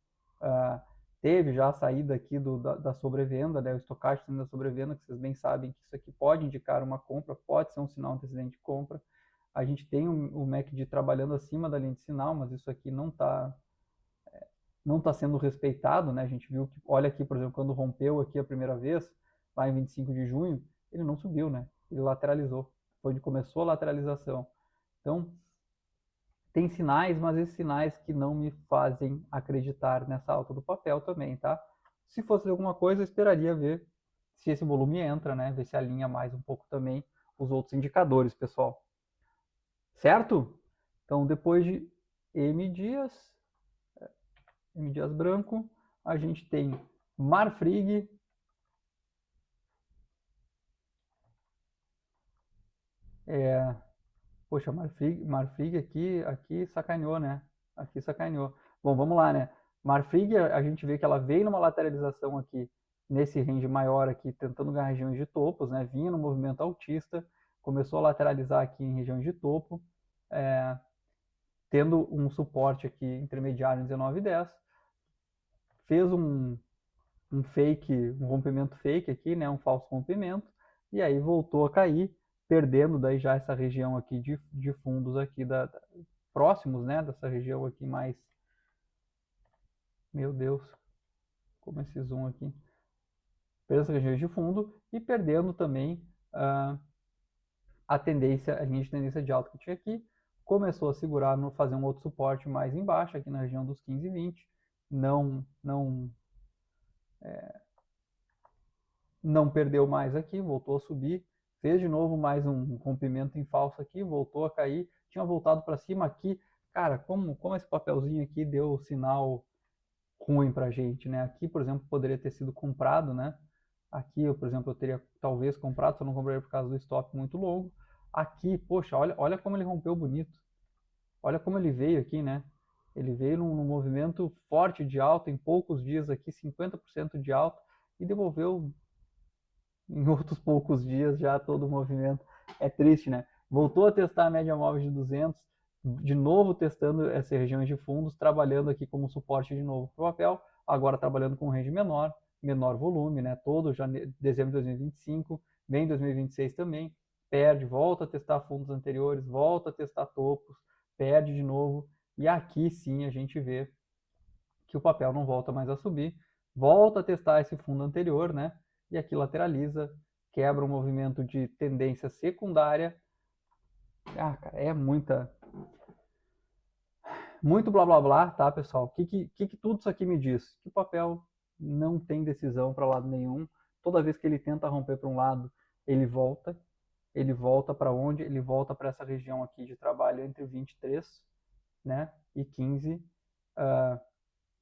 teve já a saída aqui da sobrevenda, né? O estocástico da sobrevenda, que vocês bem sabem que isso aqui pode indicar uma compra, pode ser um sinal antecedente de compra. A gente tem o MACD trabalhando acima da linha de sinal, mas isso aqui não está sendo respeitado, né? A gente viu que, olha aqui, por exemplo, quando rompeu aqui a primeira vez, lá em 25 de junho, ele não subiu, né? Ele lateralizou. Foi onde começou a lateralização. Então, tem sinais, mas esses sinais que não me fazem acreditar nessa alta do papel também, tá? Se fosse alguma coisa, eu esperaria ver se esse volume entra, né? Ver se alinha mais um pouco também os outros indicadores, pessoal. Certo? Então, depois de M dias branco, a gente tem Marfrig, poxa, Marfrig aqui sacaneou, né? Aqui sacaneou. Bom, vamos lá, né? Marfrig, a gente vê que ela veio numa lateralização aqui, nesse range maior aqui, tentando ganhar regiões de topos, né? Vinha no movimento altista, começou a lateralizar aqui em regiões de topo, tendo um suporte aqui intermediário em 19,10, fez um fake, um rompimento fake aqui, né? Um falso rompimento, e aí voltou a cair, perdendo daí já essa região aqui de fundos aqui próximos, né, dessa região aqui mais, meu Deus, como esse zoom aqui, perdendo essa região de fundo e perdendo também a linha de tendência de alta que tinha aqui, começou a segurar, fazer um outro suporte mais embaixo, aqui na região dos 15,20, não perdeu mais aqui, voltou a subir, fez de novo mais um rompimento em falso aqui, voltou a cair, tinha voltado para cima aqui. Cara, como esse papelzinho aqui deu sinal ruim para a gente, né? Aqui, por exemplo, poderia ter sido comprado, né? Aqui, por exemplo, eu teria talvez comprado, só não comprei por causa do stop muito longo. Aqui, poxa, olha como ele rompeu bonito. Olha como ele veio aqui, né? Ele veio num movimento forte de alta, em poucos dias aqui, 50% de alta, e devolveu em outros poucos dias já todo o movimento. É triste, né? Voltou a testar a média móvel de 200, de novo testando essas regiões de fundos, trabalhando aqui como suporte de novo para o papel, agora trabalhando com um range menor volume, né? Todo já dezembro de 2025, vem 2026 também, perde, volta a testar fundos anteriores, volta a testar topos, perde de novo, e aqui sim a gente vê que o papel não volta mais a subir, volta a testar esse fundo anterior, né? E aqui lateraliza, quebra um movimento de tendência secundária. Ah, cara, é muito blá blá blá, tá, pessoal? O que tudo isso aqui me diz? Que o papel não tem decisão para lado nenhum. Toda vez que ele tenta romper para um lado, ele volta. Ele volta para onde? Ele volta para essa região aqui de trabalho entre 23, né, e 15.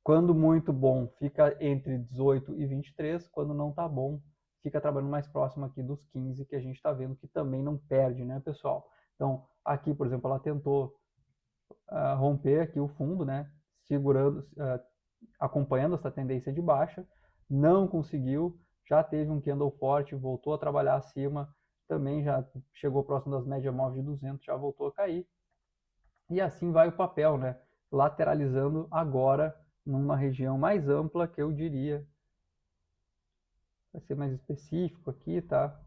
Quando muito bom, fica entre 18 e 23. Quando não tá bom, fica trabalhando mais próximo aqui dos 15, que a gente está vendo que também não perde, né, pessoal? Então, aqui, por exemplo, ela tentou romper aqui o fundo, né, segurando, acompanhando essa tendência de baixa, não conseguiu, já teve um candle forte, voltou a trabalhar acima, também já chegou próximo das médias móveis de 200, já voltou a cair. E assim vai o papel, né, lateralizando agora numa região mais ampla, que eu diria, vai ser mais específico aqui, tá?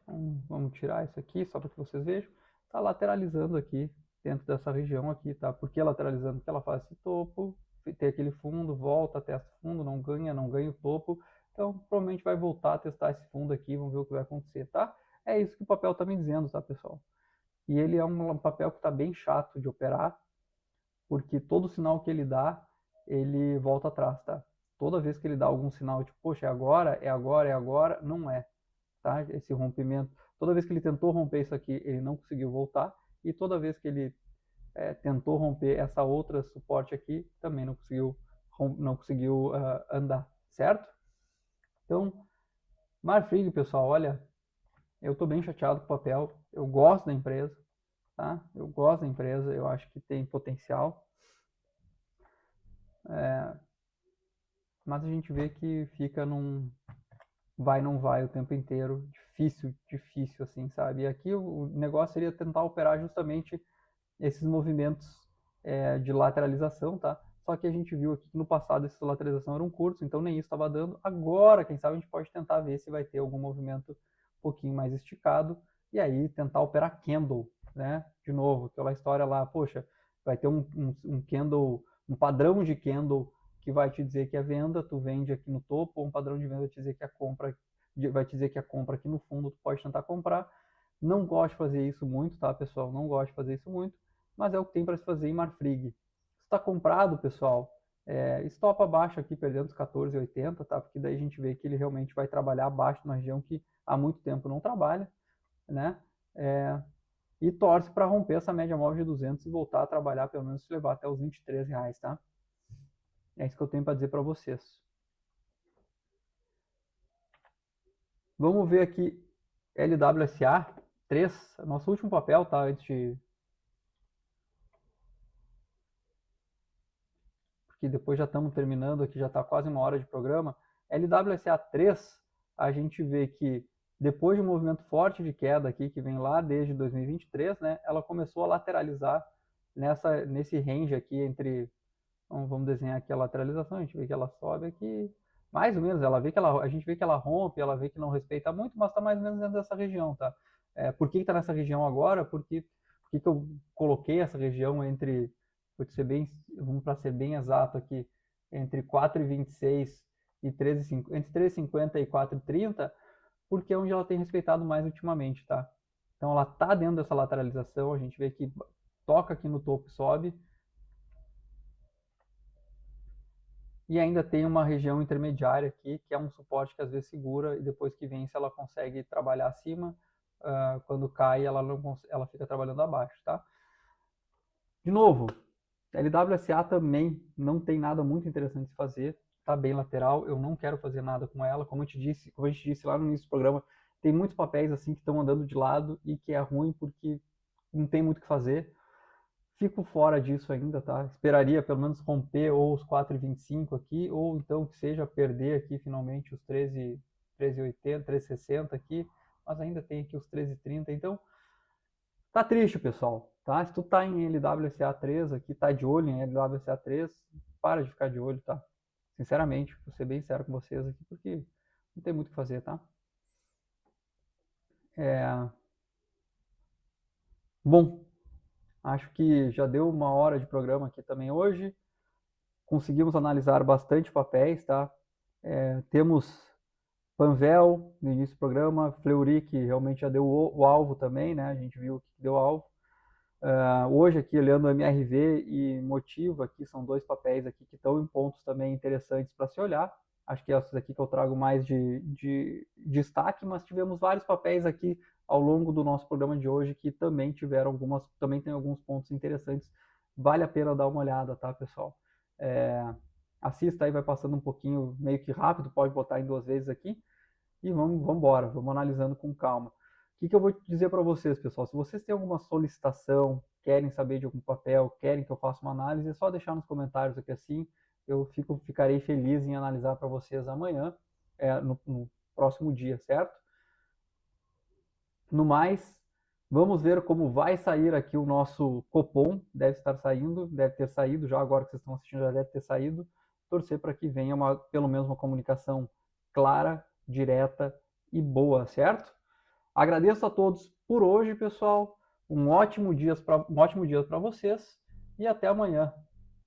Então, vamos tirar isso aqui, só para que vocês vejam. Está lateralizando aqui, dentro dessa região aqui, tá? Por que lateralizando? Porque ela faz esse topo, tem aquele fundo, volta, testa o fundo, não ganha o topo. Então, provavelmente vai voltar a testar esse fundo aqui, vamos ver o que vai acontecer, tá? É isso que o papel está me dizendo, tá, pessoal? E ele é um papel que está bem chato de operar, porque todo sinal que ele dá, ele volta atrás, tá? Toda vez que ele dá algum sinal, tipo, poxa, é agora, não é, tá? Esse rompimento, toda vez que ele tentou romper isso aqui, ele não conseguiu voltar, e toda vez que ele tentou romper essa outra suporte aqui, também não conseguiu andar, certo? Então, Marfrig, pessoal, olha, eu tô bem chateado com o papel, eu gosto da empresa, tá? Eu gosto da empresa, eu acho que tem potencial, mas a gente vê que fica num vai não vai o tempo inteiro, difícil assim, sabe? E aqui o negócio seria tentar operar justamente esses movimentos de lateralização, tá? Só que a gente viu aqui que no passado essas lateralizações eram curtos, então nem isso estava dando. Agora, quem sabe a gente pode tentar ver se vai ter algum movimento um pouquinho mais esticado e aí tentar operar candle, né? De novo, aquela história lá, poxa, vai ter um candle, um padrão de candle que vai te dizer que é venda, tu vende aqui no topo, ou um padrão de venda vai te dizer que é compra, vai te dizer que é compra aqui no fundo, tu pode tentar comprar. Não gosto de fazer isso muito, tá, pessoal? Não gosto de fazer isso muito, mas é o que tem para se fazer em Marfrig. Está comprado, pessoal, stop abaixo aqui, perdendo os 14,80, tá? Porque daí a gente vê que ele realmente vai trabalhar abaixo de uma região que há muito tempo não trabalha, né? E torce para romper essa média móvel de 200 e voltar a trabalhar, pelo menos se levar até os R$ 23, tá? É isso que eu tenho para dizer para vocês. Vamos ver aqui LWSA 3, nosso último papel, tá? Antes de... Porque depois já estamos terminando aqui, já está quase uma hora de programa. LWSA 3, a gente vê que depois de um movimento forte de queda aqui, que vem lá desde 2023, né? Ela começou a lateralizar nesse range aqui entre... Vamos desenhar aqui a lateralização, a gente vê que ela sobe aqui, mais ou menos, a gente vê que ela rompe, ela vê que não respeita muito, mas está mais ou menos dentro dessa região, tá? Por que está nessa região agora? Por que eu coloquei essa região entre, vamos para ser bem exato aqui, entre 4,26 e 13,50, entre 13,50 e 4,30, porque é onde ela tem respeitado mais ultimamente, tá? Então ela está dentro dessa lateralização, a gente vê que toca aqui no topo e sobe. E ainda tem uma região intermediária aqui, que é um suporte que às vezes segura e depois que vence ela consegue trabalhar acima. Quando cai, ela fica trabalhando abaixo, tá? De novo, LWSA também não tem nada muito interessante de fazer, tá bem lateral, eu não quero fazer nada com ela, como a gente disse lá no início do programa, tem muitos papéis assim que estão andando de lado e que é ruim porque não tem muito o que fazer. Fico fora disso ainda, tá? Esperaria pelo menos romper ou os 4,25 aqui, ou então que seja perder aqui finalmente os 13,80, 13,60 aqui, mas ainda tem aqui os 13,30, então tá triste, pessoal, tá? Se tu tá em LWSA3 aqui, tá de olho em LWSA3, para de ficar de olho, tá? Sinceramente, vou ser bem sincero com vocês aqui, porque não tem muito o que fazer, tá? Bom, acho que já deu 1 hora de programa aqui também hoje. Conseguimos analisar bastante papéis, tá? Temos Panvel no início do programa, Fleury que realmente já deu o alvo também, né? A gente viu que deu alvo. Hoje aqui olhando o MRV e Motivo aqui são dois papéis aqui que estão em pontos também interessantes para se olhar. Acho que esses aqui que eu trago mais de destaque, mas tivemos vários papéis aqui ao longo do nosso programa de hoje que também também tem alguns pontos interessantes. Vale a pena dar uma olhada, tá, pessoal? Assista aí, vai passando um pouquinho, meio que rápido, pode botar em 2 vezes aqui. E vamos embora, vamos analisando com calma. O que eu vou dizer para vocês, pessoal? Se vocês têm alguma solicitação, querem saber de algum papel, querem que eu faça uma análise, é só deixar nos comentários aqui assim. Eu ficarei feliz em analisar para vocês amanhã, no próximo dia, certo? No mais, vamos ver como vai sair aqui o nosso Copom. Deve estar saindo, deve ter saído, já agora que vocês estão assistindo já deve ter saído. Torcer para que venha pelo menos uma comunicação clara, direta e boa, certo? Agradeço a todos por hoje, pessoal. Um ótimo dia para vocês e até amanhã.